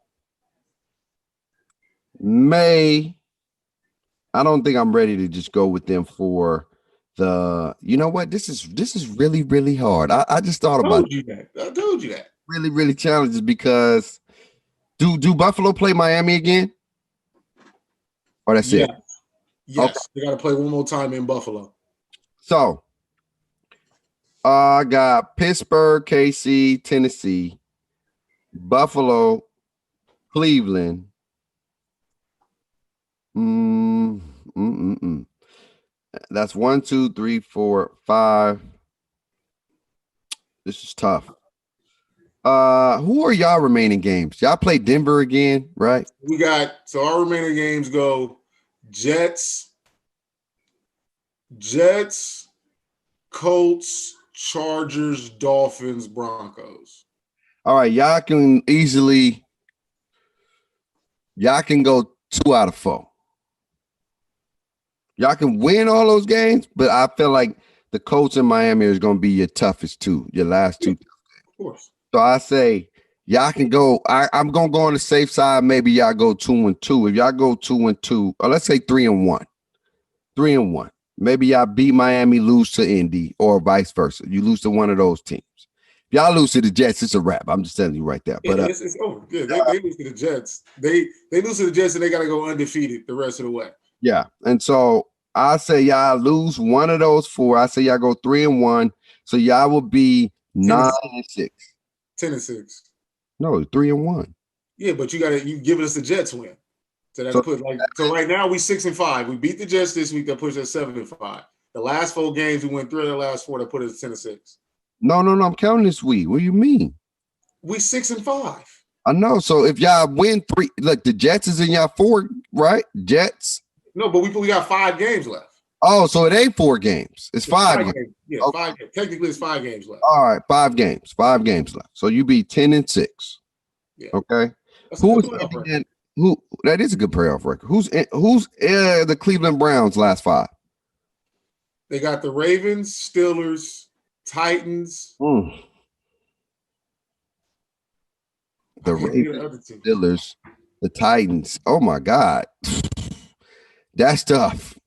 may. I don't think I'm ready to just go with them for the. You know what? This is really really hard. I just thought about it. I told you that. Really really challenges because do Buffalo play Miami again? Or that's it? Yes. Okay. They got to play one more time in Buffalo. So I got Pittsburgh, KC, Tennessee, Buffalo, Cleveland. That's 1, 2, 3, 4, 5. This is tough. Who are y'all remaining games? Y'all play Denver again, right? Our remaining games go Jets, Colts, Chargers, Dolphins, Broncos. All right, y'all can go 2 out of 4. Y'all can win all those games, but I feel like the Colts and Miami is going to be your toughest two, your last two. Of course. So I say y'all can go. I'm going to go on the safe side. Maybe y'all go 2-2. If y'all go 2-2, or let's say 3-1. 3-1. Maybe y'all beat Miami, lose to Indy, or vice versa. You lose to one of those teams. If y'all lose to the Jets, it's a wrap. I'm just telling you right there. But it's over. Yeah, they lose to the Jets. They lose to the Jets and they got to go undefeated the rest of the way. Yeah, and so I say y'all lose one of those 4. I say y'all go 3-1. So y'all will be 9-6. 10-6. No, 3-1. Yeah, but you giving us the Jets win. So right now we 6-5. We beat the Jets this week. That puts us 7-5. The last 4 games we went 3 of the last 4. That put us 10-6. No. I'm counting this week. What do you mean? We 6-5. I know. So if y'all win 3, look, the Jets is in y'all 4, right? Jets. No, but we got 5 games left. Oh, so it ain't 4 games. It's 5 games. Yeah, okay. 5 games. Technically, it's 5 games left. All right, 5 games. 5 games left. So you be 10-6. Yeah. Okay. That's Who that is a good playoff record. Who's the Cleveland Browns last 5? They got the Ravens, Steelers, Titans. The Ravens, Steelers, the Titans. Oh my God. That's tough.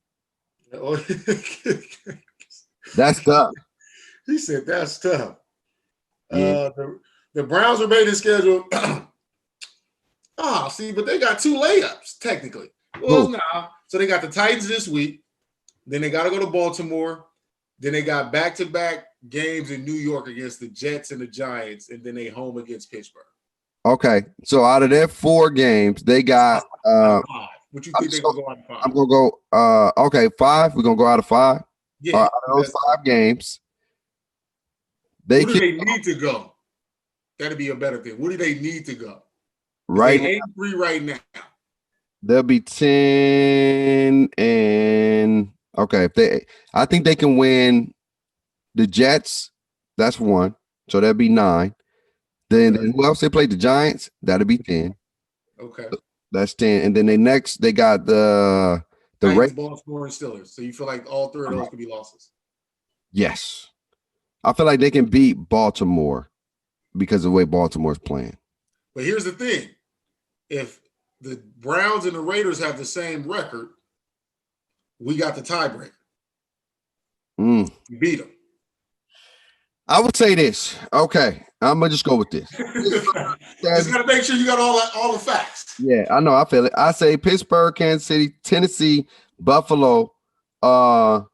That's tough. He said that's tough. Yeah. The Browns are made in schedule. But they got 2 layups, technically. Well, so they got the Titans this week. Then they got to go to Baltimore. Then they got back-to-back games in New York against the Jets and the Giants, and then they home against Pittsburgh. Okay. So out of their 4 games, they got 5. What you think they're going to go out of 5? I'm going to go, okay, 5. We're going to go out of 5? Yeah. Out of those 5 games, where do they need to go? That'd be a better thing. Where do they need to go? Right now, 8-3 right now. They'll be 10 and okay. I think they can win the Jets. That's 1. So that'd be 9. Then who else they played? The Giants. That'll be 10. Okay. That's 10. And then they got the Titans, Baltimore, and Steelers. So you feel like all 3 of those could be losses? Yes. I feel like they can beat Baltimore because of the way Baltimore's playing. But here's the thing. If the Browns and the Raiders have the same record, we got the tiebreaker. We beat them. I would say this. Okay. I'm going to just go with this. Just got to make sure you got all the facts. Yeah, I know. I feel it. I say Pittsburgh, Kansas City, Tennessee, Buffalo. I'll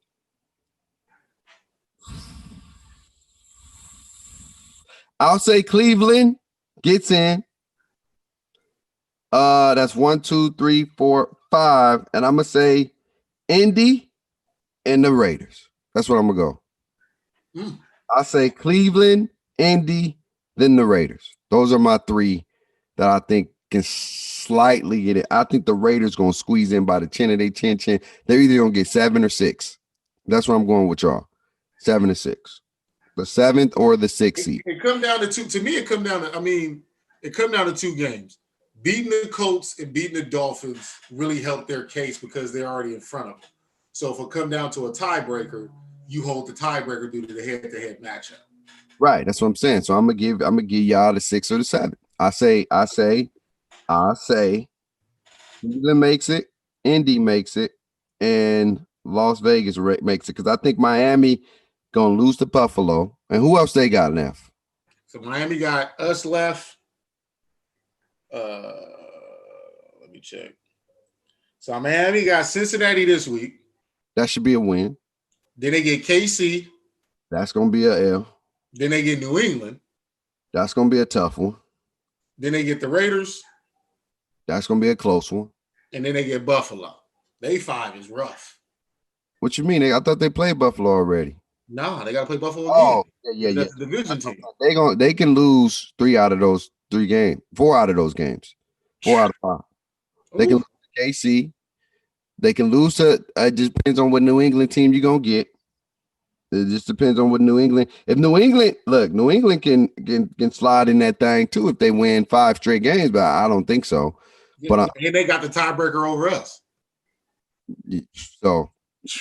say Cleveland gets in. That's 1, 2, 3, 4, 5. And I'm going to say Indy and the Raiders. That's what I'm going to go. I say Cleveland, Indy, then the Raiders. Those are my 3 that I think can slightly get it. I think the Raiders going to squeeze in by the chin of their chin. They're either going to get 7 or 6. That's what I'm going with y'all. 7 or 6. The 7th or the 6th seed. It come down to 2. To me, it come down to 2 games. Beating the Colts and beating the Dolphins really helped their case because they're already in front of them. So if it come down to a tiebreaker, you hold the tiebreaker due to the head-to-head matchup. Right. That's what I'm saying. So I'm gonna give y'all the 6 or the 7. I say Cleveland makes it, Indy makes it, and Las Vegas makes it. Because I think Miami gonna lose to Buffalo. And who else they got left? So Miami got us left. Let me check. So Miami got Cincinnati this week. That should be a win. Then they get KC. That's gonna be a L. Then they get New England. That's gonna be a tough one. Then they get the Raiders. That's gonna be a close one. And then they get Buffalo. They 5 is rough. What you mean? I thought they played Buffalo already. No, they got to play Buffalo Oh, again. yeah. That's the division team. They can lose 3 out of those 3 games. 4 out of those games. 4 out of 5. They can lose to KC. They can lose to. It just depends on what New England team you're gonna get. It just depends on what New England. If New England can slide in that thing too if they win 5 straight games, but I don't think so. Yeah, but and they got the tiebreaker over us. So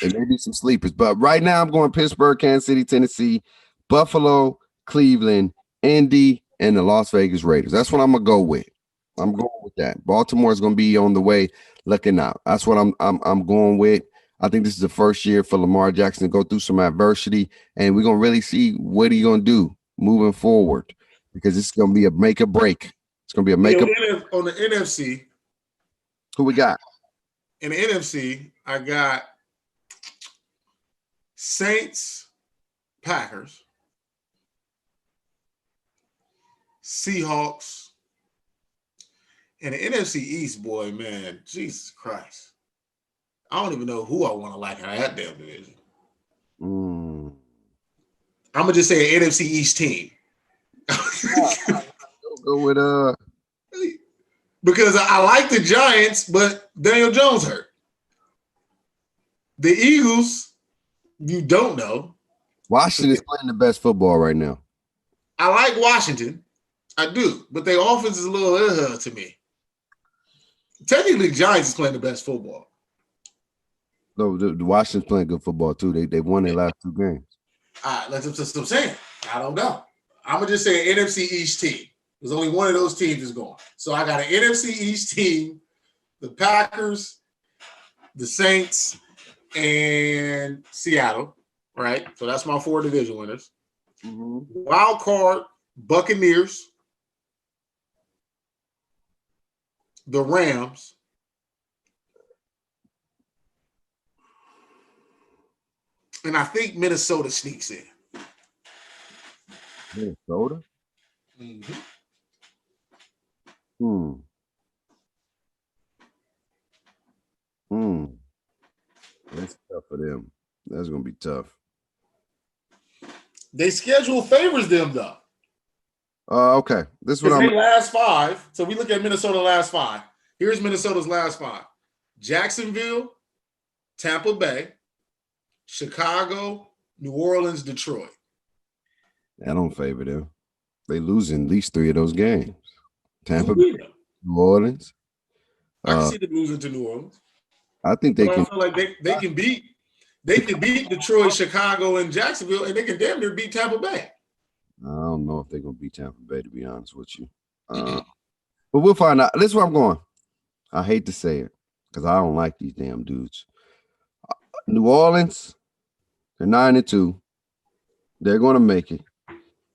there may be some sleepers, but right now I'm going Pittsburgh, Kansas City, Tennessee, Buffalo, Cleveland, Indy, and the Las Vegas Raiders. That's what I'm gonna go with. I'm going with that. Baltimore is gonna be on the way, looking out. That's what I'm going with. I think this is the first year for Lamar Jackson to go through some adversity, and we're gonna really see what he's gonna do moving forward because it's gonna be a make or break. It's gonna be a make or break. On the NFC. Who we got? In the NFC, I got Saints, Packers, Seahawks, and the NFC East, boy, man, Jesus Christ. I don't even know who I want to like out of that damn division. I'm going to just say an NFC East team. Go with because I like the Giants, but Daniel Jones hurt. The Eagles, you don't know. Washington is playing the best football right now. I like Washington. I do, but their offense is a little to me. Technically, the Giants is playing the best football. No, the Washington's playing good football too. They won their last 2 games. All right, that's what I'm saying. I don't know. I'm gonna just say an NFC East team. There's only one of those teams is going. So I got an NFC East team, the Packers, the Saints, and Seattle. Right. So that's my 4 division winners. Mm-hmm. Wild card, Buccaneers, the Rams, and I think Minnesota sneaks in. Minnesota? Mm-hmm. That's tough for them. That's gonna be tough. They schedule favors them though. Okay. This is what I'm last 5. So we look at Minnesota last 5. Here's Minnesota's last 5. Jacksonville, Tampa Bay, Chicago, New Orleans, Detroit. I don't favor them. They lose in at least 3 of those games. Tampa Bay, New Orleans. I can see them losing to New Orleans. I think they can. I feel like they can beat Detroit, Chicago, and Jacksonville, and they can damn near beat Tampa Bay. I don't know if they're gonna beat Tampa Bay, to be honest with you. But we'll find out. This is where I'm going. I hate to say it because I don't like these damn dudes. New Orleans, they're 9-2. They're gonna make it.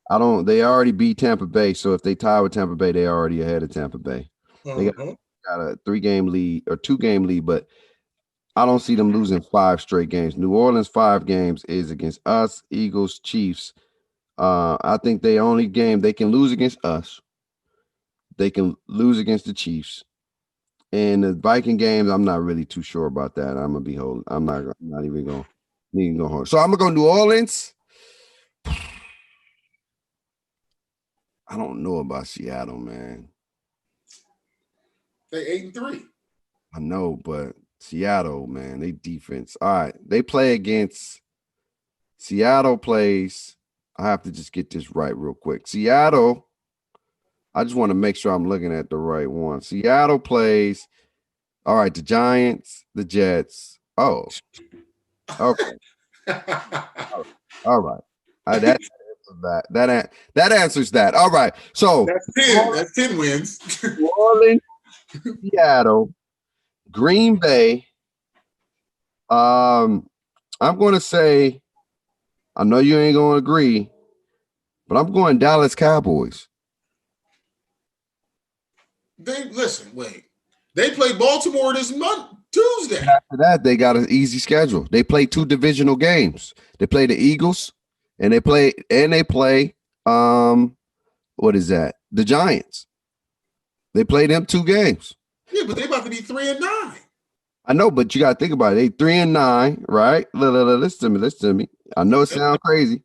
They already beat Tampa Bay, so if they tie with Tampa Bay, they're already ahead of Tampa Bay. They got a 3-game lead or 2-game lead, but I don't see them losing 5 straight games. New Orleans 5 games is against us, Eagles, Chiefs. I think the only game they can lose against us. They can lose against the Chiefs. And the Viking games, I'm not really too sure about that. I'm gonna be holding. I'm not even going go hard. So I'm gonna go New Orleans. I don't know about Seattle, man. They 8-3. I know, but Seattle, man, they defense. All right, they play against Seattle plays. I have to just get this right real quick. Seattle, I just want to make sure I'm looking at the right one. Seattle plays, all right, the Giants, the Jets. Oh, okay. All right. That answers that. All right. So That's 10. That's 10 wins. New Orleans, Seattle, Green Bay. I'm going to say, I know you ain't going to agree, but I'm going Dallas Cowboys. Wait. They play Baltimore this month, Tuesday. After that, they got an easy schedule. They play 2 divisional games. They play the Eagles, and they play what is that? The Giants. They play them 2 games. Yeah, but they about to be 3-9. I know, but you got to think about it. They 3-9, right? Listen to me. I know it sounds crazy.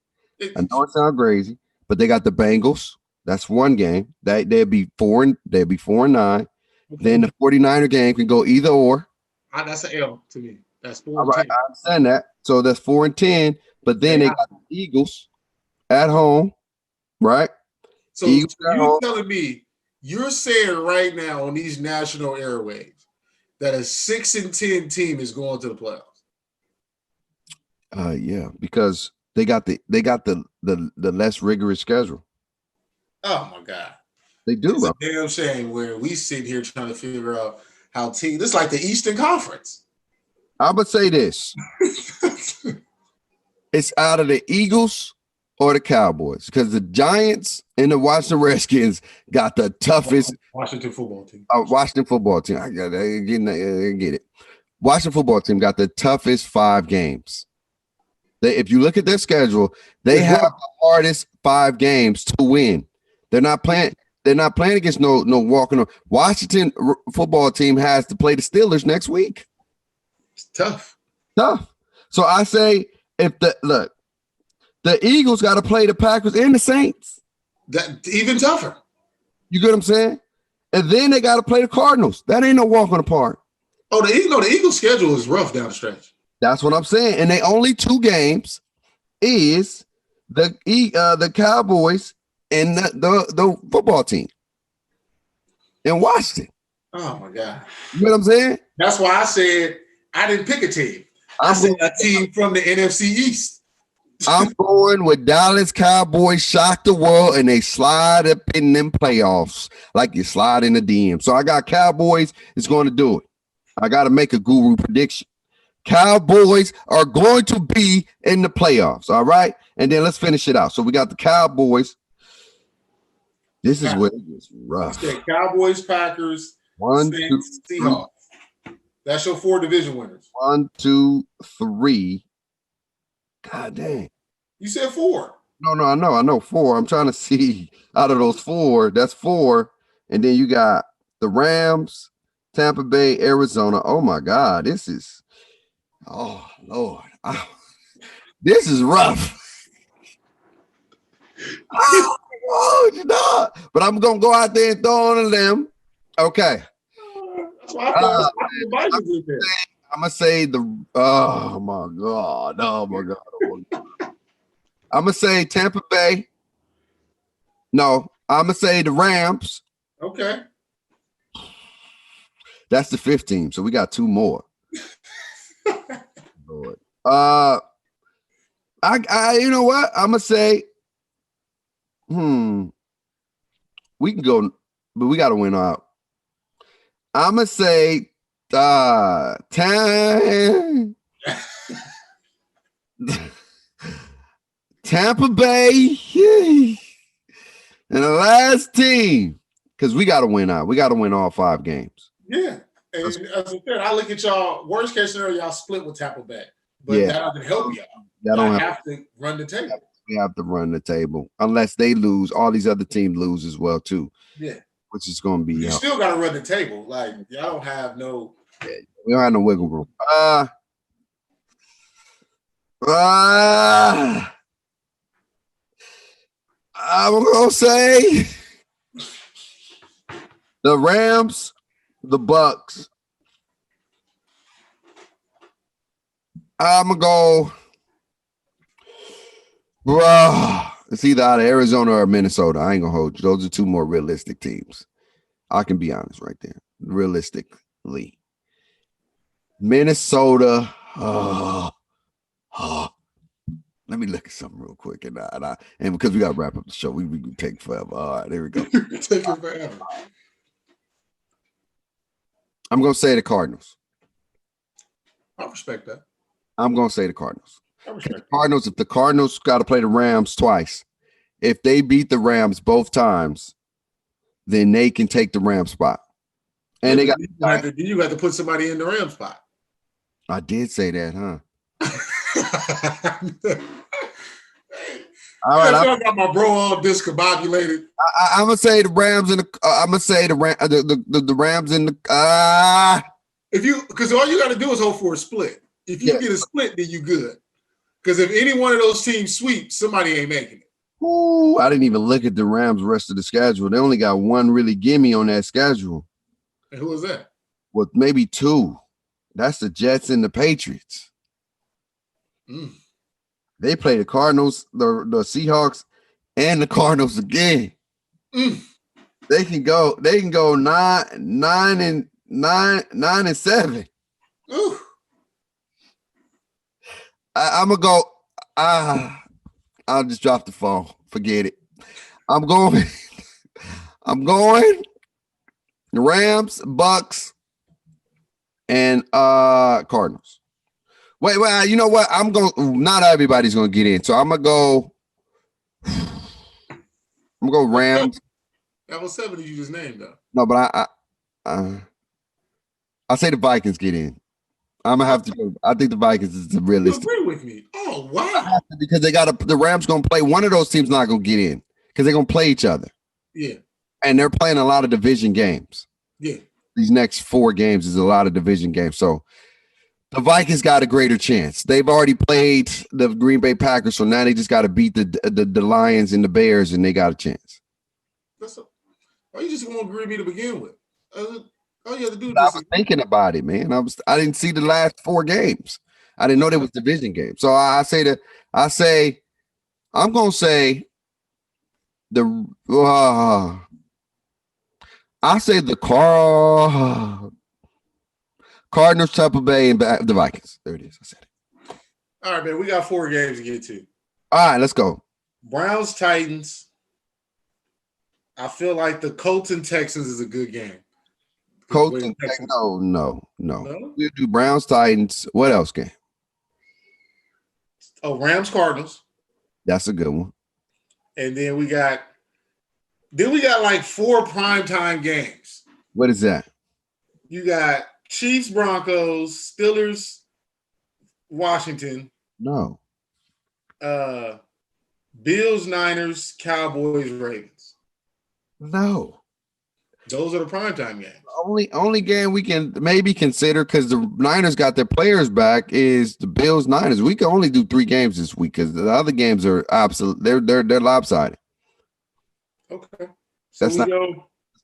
But they got the Bengals. That's 1 game. They'll be 4-9. Okay. Then the 49er game can go either or. That's an L to me. That's 4-10. All right, I understand that. So that's 4-10. But then they got the Eagles at home, right? So you're telling me you're saying right now on these national airwaves that a 6-10 team is going to the playoffs? Yeah, because they got the less rigorous schedule. Oh my God. They do. It's a damn shame where we sit here trying to figure out how teams. This is like the Eastern Conference. I would say this. It's out of the Eagles or the Cowboys, because the Giants and the Washington Redskins got the toughest Washington football team. Washington football team. I get it. Washington football team got the toughest 5 games. If you look at their schedule, they have the hardest 5 games to win. They're not playing against no walking on. Washington football team has to play the Steelers next week. It's tough. So I say the Eagles got to play the Packers and the Saints. That even tougher. You get what I'm saying? And then they got to play the Cardinals. That ain't no walk on the park. Oh, the Eagles schedule is rough down the stretch. That's what I'm saying. And they only 2 games is the Cowboys and the football team in Washington. Oh my God. You know what I'm saying? That's why I said I didn't pick a team. I said a team from the NFC East. I'm going with Dallas Cowboys shock the world and they slide up in them playoffs like you slide in the DM. So I got Cowboys is going to do it. I got to make a guru prediction. Cowboys are going to be in the playoffs. All right. And then let's finish it out. So we got the Cowboys. This is where it gets rough. Cowboys, Packers, Saints, Seahawks. That's your 4 division winners. 1, 2, 3. God dang. You said 4. No, I know 4. I'm trying to see out of those 4. That's 4. And then you got the Rams, Tampa Bay, Arizona. Oh my God. This is, oh Lord. This is rough. But I'm gonna go out there and throw on a limb. Okay. I'm gonna say oh my God. I'm gonna say Tampa Bay. No, I'm gonna say the Rams. Okay. That's the 5th team. So we got 2 more. Lord. I you know what? I'm gonna say we can go, but we got to win out. I'm going to say Tampa Bay and the last team, because we got to win out. We got to win all 5 games. Yeah. And as I said, I look at y'all, worst case scenario, y'all split with Tampa Bay. But that doesn't help y'all. Y'all have to run the table. We have to run the table unless they lose. All these other teams lose as well too. Yeah, which is going to be. You still got to run the table. Like y'all don't have no. We don't have no wiggle room. I'm gonna say the Rams, the Bucks. I'm gonna go. Bruh, it's either out of Arizona or Minnesota. I ain't gonna hold you. Those are 2 more realistic teams. I can be honest right there. Realistically. Minnesota. Let me look at something real quick, and because we got to wrap up the show, we can take forever. All right, there we go. Take it forever. I'm gonna say the Cardinals. I respect that. I'm gonna say the Cardinals. I respect the Cardinals. If the Cardinals got to play the Rams twice, if they beat the Rams both times, then they can take the Rams spot. And you got to put somebody in the Rams spot. I did say that, huh? All right, I got my bro all discombobulated. I'm gonna say the Rams and I'm gonna say the Rams and the. Because all you got to do is hope for a split. If you get a split, then you good. Because if any one of those teams sweeps, somebody ain't making it. Ooh, I didn't even look at the Rams' rest of the schedule. They only got one really gimme on that schedule. And who was that? Well, maybe two. That's the Jets and the Patriots. They play the Cardinals, the Seahawks, and the Cardinals again. They can go 9-7. Ooh. I'm gonna go. I'll just drop the phone. Forget it. I'm going Rams, Bucks, and Cardinals. Wait, you know what? Not everybody's gonna get in. So I'm gonna go Rams. That was 7 you just named though. No, but I say the Vikings get in. I'm gonna have to go. I think the Vikings is the realistic. You agree with me? Oh wow! Because the Rams gonna play. One of those teams not gonna get in because they're gonna play each other. Yeah, and they're playing a lot of division games. Yeah, these next 4 games is a lot of division games. So the Vikings got a greater chance. They've already played the Green Bay Packers, so now they just got to beat the Lions and the Bears, and they got a chance. Why you just want to agree with me to begin with? All you have to do. I was thinking about it, man. I didn't see the last 4 games. I didn't know there was division games. So I'm gonna say the Cardinals, Tampa Bay, and the Vikings. There it is. I said it. All right, man. We got 4 games to get to. All right, let's go. Browns, Titans. I feel like the Colts and Texans is a good game. Colts and Texans. No. We'll do Browns, Titans. What else game? Oh, Rams, Cardinals. That's a good one. And then we got like 4 primetime games. What is that? You got Chiefs, Broncos, Steelers, Washington. No. Bills, Niners, Cowboys, Ravens. No. Those are the primetime games. Only game we can maybe consider because the Niners got their players back is the Bills Niners. We can only do 3 games this week because the other games are absolute. They're lopsided. Okay, so it's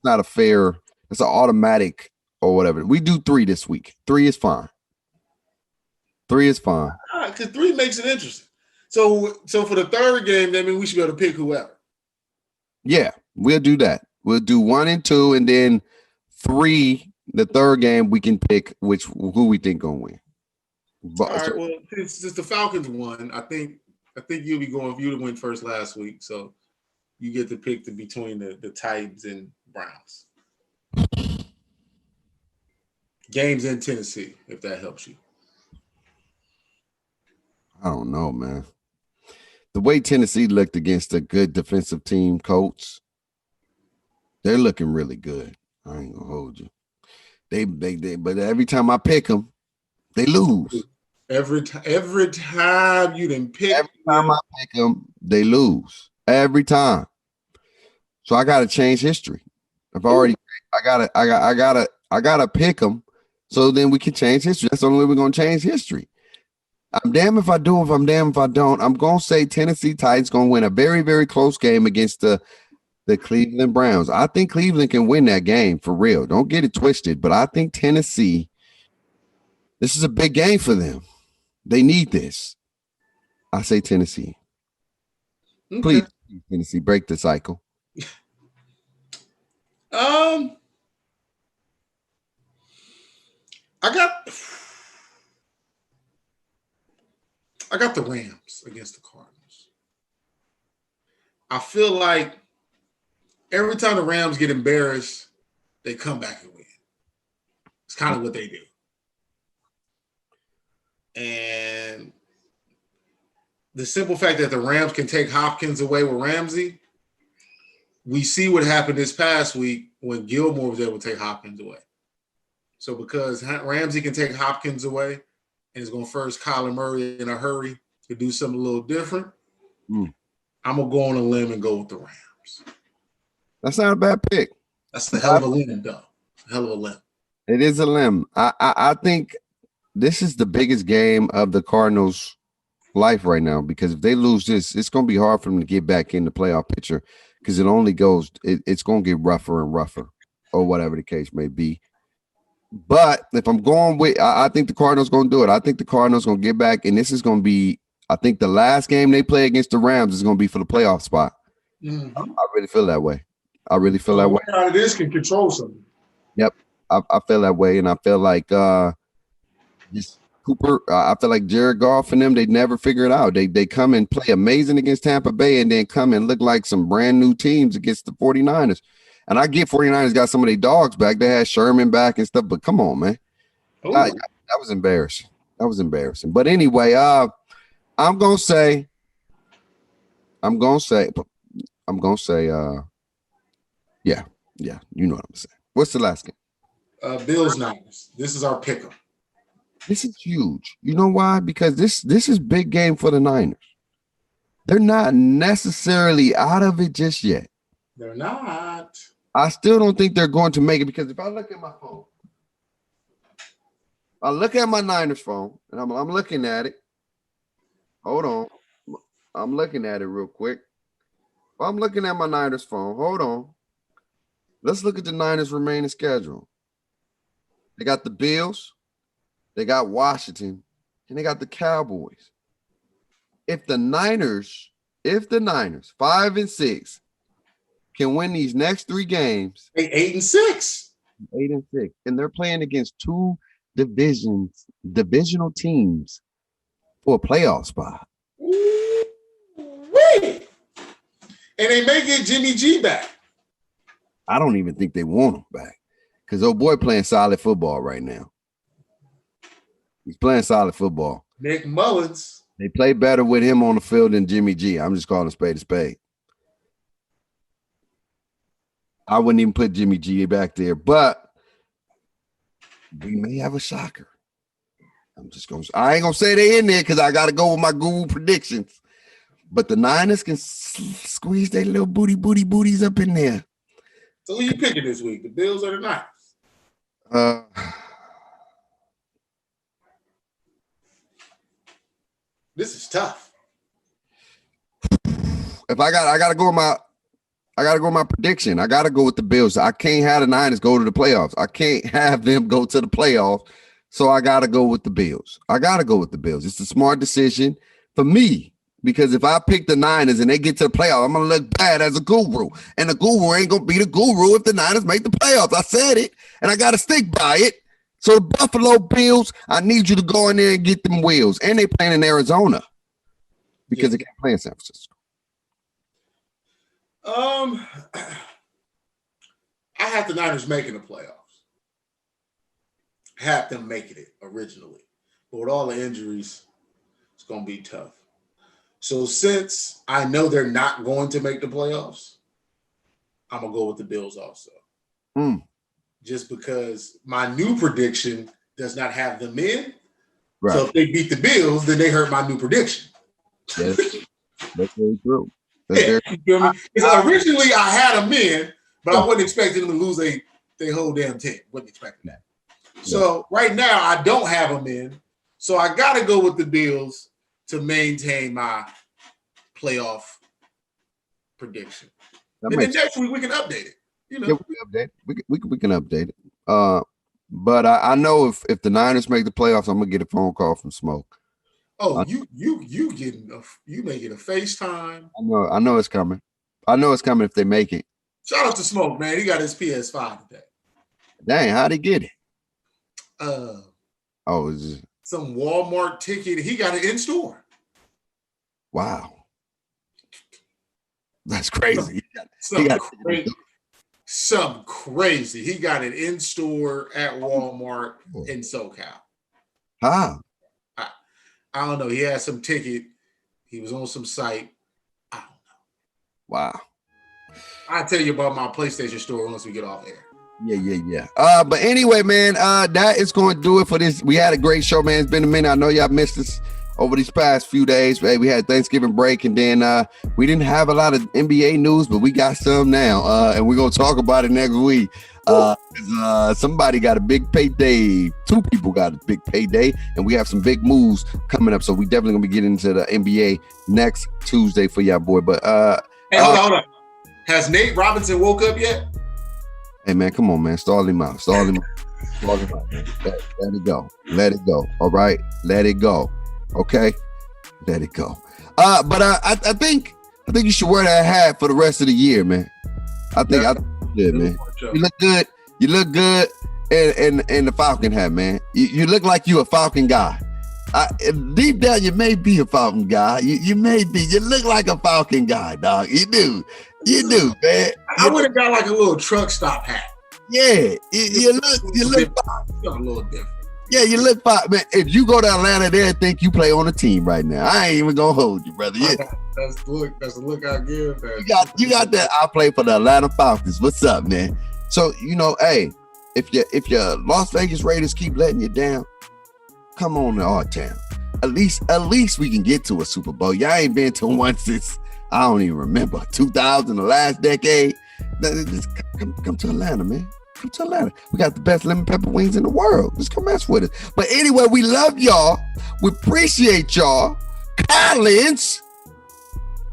not a fair. It's an automatic or whatever. We do 3 this week. 3 is fine. 3 is fine. All right, because 3 makes it interesting. So for the third game, that means we should be able to pick whoever. Yeah, we'll do that. We'll do 1 and 2, and then 3. The third game we can pick who we think gonna win. All right. Well, since the Falcons won, I think you'll be going. You win first last week, so you get to pick between the Titans and Browns. Games in Tennessee, if that helps you. I don't know, man. The way Tennessee looked against a good defensive team, Colts, they're looking really good. I ain't gonna hold you. They but every time I pick them, they lose. Every time you didn't pick. Every time I pick them, they lose. Every time. So I gotta change history. I gotta pick them. So then we can change history. That's the only way we're gonna change history. I'm damned if I do. If I'm damned if I don't. I'm gonna say Tennessee Titans gonna win a very, very close game against the Cleveland Browns. I think Cleveland can win that game for real. Don't get it twisted. But I think Tennessee. This is a big game for them. They need this. I say Tennessee. Okay. Please, Tennessee, break the cycle. I got the Rams against the Cardinals. I feel like every time the Rams get embarrassed, they come back and win. It's kind of what they do. And the simple fact that the Rams can take Hopkins away with Ramsey, we see what happened this past week when Gilmore was able to take Hopkins away. So because Ramsey can take Hopkins away and is going to first Kyler Murray in a hurry to do something a little different, I'm going to go on a limb and go with the Rams. That's not a bad pick. That's a hell of a limb, though. A hell of a limb. It is a limb. I think this is the biggest game of the Cardinals' life right now, because if they lose this, it's going to be hard for them to get back in the playoff picture, because it only goes – it's going to get rougher and rougher, or whatever the case may be. But if I'm going with – I think the Cardinals going to do it. I think the Cardinals going to get back, and this is going to be – I think the last game they play against the Rams is going to be for the playoff spot. Mm-hmm. I really feel that way. I really feel that way. Out of this can control something. Yep. I feel that way, and I feel like this Cooper. I feel like Jared Goff and them. They never figure it out. They come and play amazing against Tampa Bay, and then come and look like some brand new teams against the 49ers. And I get 49ers got some of their dogs back. They had Sherman back and stuff, but come on, man, that was embarrassing. That was embarrassing. But anyway, I'm gonna say, yeah, you know what I'm gonna say. What's the last game? Bills Niners. This is our pick 'em. This is huge. You know why? Because this is big game for the Niners. They're not necessarily out of it just yet. They're not. I still don't think they're going to make it, because if I look at my phone, I look at my Niners phone, and I'm looking at it. Hold on. I'm looking at it real quick. I'm looking at my Niners phone. Hold on. Let's look at the Niners' remaining schedule. They got the Bills, they got Washington, and they got the Cowboys. If the Niners 5-6 can win these next 3 games, 8-6, and they're playing against 2 divisional teams for a playoff spot. Wait. And they may get Jimmy G back. I don't even think they want him back, because old boy playing solid football right now. He's playing solid football. Nick Mullins. They play better with him on the field than Jimmy G. I'm just calling a spade a spade. I wouldn't even put Jimmy G back there, but we may have a shocker. I ain't gonna say they in there, because I gotta go with my guru predictions. But the Niners can squeeze their little booties up in there. So who you picking this week? The Bills or the Niners? This is tough. If I gotta go with my prediction. I gotta go with the Bills. I can't have the Niners go to the playoffs. I can't have them go to the playoffs. So I gotta go with the Bills. It's a smart decision for me. Because if I pick the Niners and they get to the playoffs, I'm going to look bad as a guru. And the guru ain't going to be the guru if the Niners make the playoffs. I said it, and I got to stick by it. So the Buffalo Bills, I need you to go in there and get them wheels. And they playing in Arizona, because they can't play in San Francisco. I have the Niners making the playoffs. I have them making it originally. But with all the injuries, it's going to be tough. So since I know they're not going to make the playoffs, I'm going to go with the Bills also. Just because my new prediction does not have them in. Right. So if they beat the Bills, then they hurt my new prediction. Yes, that's very true. You feel me? Because originally I had them in, but I wasn't expecting them to lose their whole damn team. Wasn't expecting that. So right now I don't have them in. So I got to go with the Bills to maintain my playoff prediction. And then next week we can update it. You know, we can update it. But I know if the Niners make the playoffs, I'm gonna get a phone call from Smoke. Oh, you may get a FaceTime. I know it's coming. I know it's coming if they make it. Shout out to Smoke, man. He got his PS5 today. Dang, how'd he get it? Some Walmart ticket. He got it in store. Wow. That's crazy. Something crazy. He got it in store at Walmart in SoCal. Huh? I don't know. He had some ticket. He was on some site. I don't know. Wow. I'll tell you about my PlayStation store once we get off air. Yeah. But anyway, man, that is going to do it for this. We had a great show, man. It's been a minute. I know y'all missed us over these past few days. Hey, we had Thanksgiving break, and then we didn't have a lot of NBA news, but we got some now, and we're going to talk about it next week. Somebody got a big payday. 2 people got a big payday, and we have some big moves coming up. So we definitely going to be getting into the NBA next Tuesday for y'all, boy. But hey, hold on. Has Nate Robinson woke up yet? Hey, man, come on, man. Stall him out. Man. Let it go. All right? Let it go. Okay? Let it go. But I think you should wear that hat for the rest of the year, man. I think man. You look good. You look good in the Falcon hat, man. You look like you a Falcon guy. Deep down, you may be a Falcon guy. You may be. You look like a Falcon guy, dog. You do, man. I would have got like a little truck stop hat. Yeah, you look a little different. Yeah, you look fine, man. If you go to Atlanta, they'll think you play on a team right now. I ain't even gonna hold you, brother. Yeah. That's the look I give. Man. You got that. I play for the Atlanta Falcons. What's up, man? So hey, if your Las Vegas Raiders keep letting you down, come on to our town. At least we can get to a Super Bowl. Y'all ain't been to one since I don't even remember 2000, the last decade. Just come to Atlanta, man. Come to Atlanta. We got the best lemon pepper wings in the world. Just come mess with us. But anyway, we love y'all. We appreciate y'all. Collins,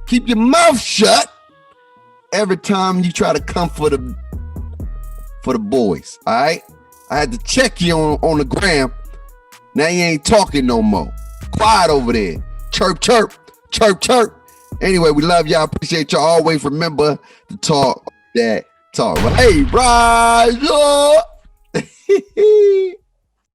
keep your mouth shut every time you try to come for the boys. All right? I had to check you on the gram. Now you ain't talking no more. Quiet over there. Chirp, chirp, chirp, chirp. Anyway, we love y'all. Appreciate y'all. Always remember to talk that talk. Hey, rise up.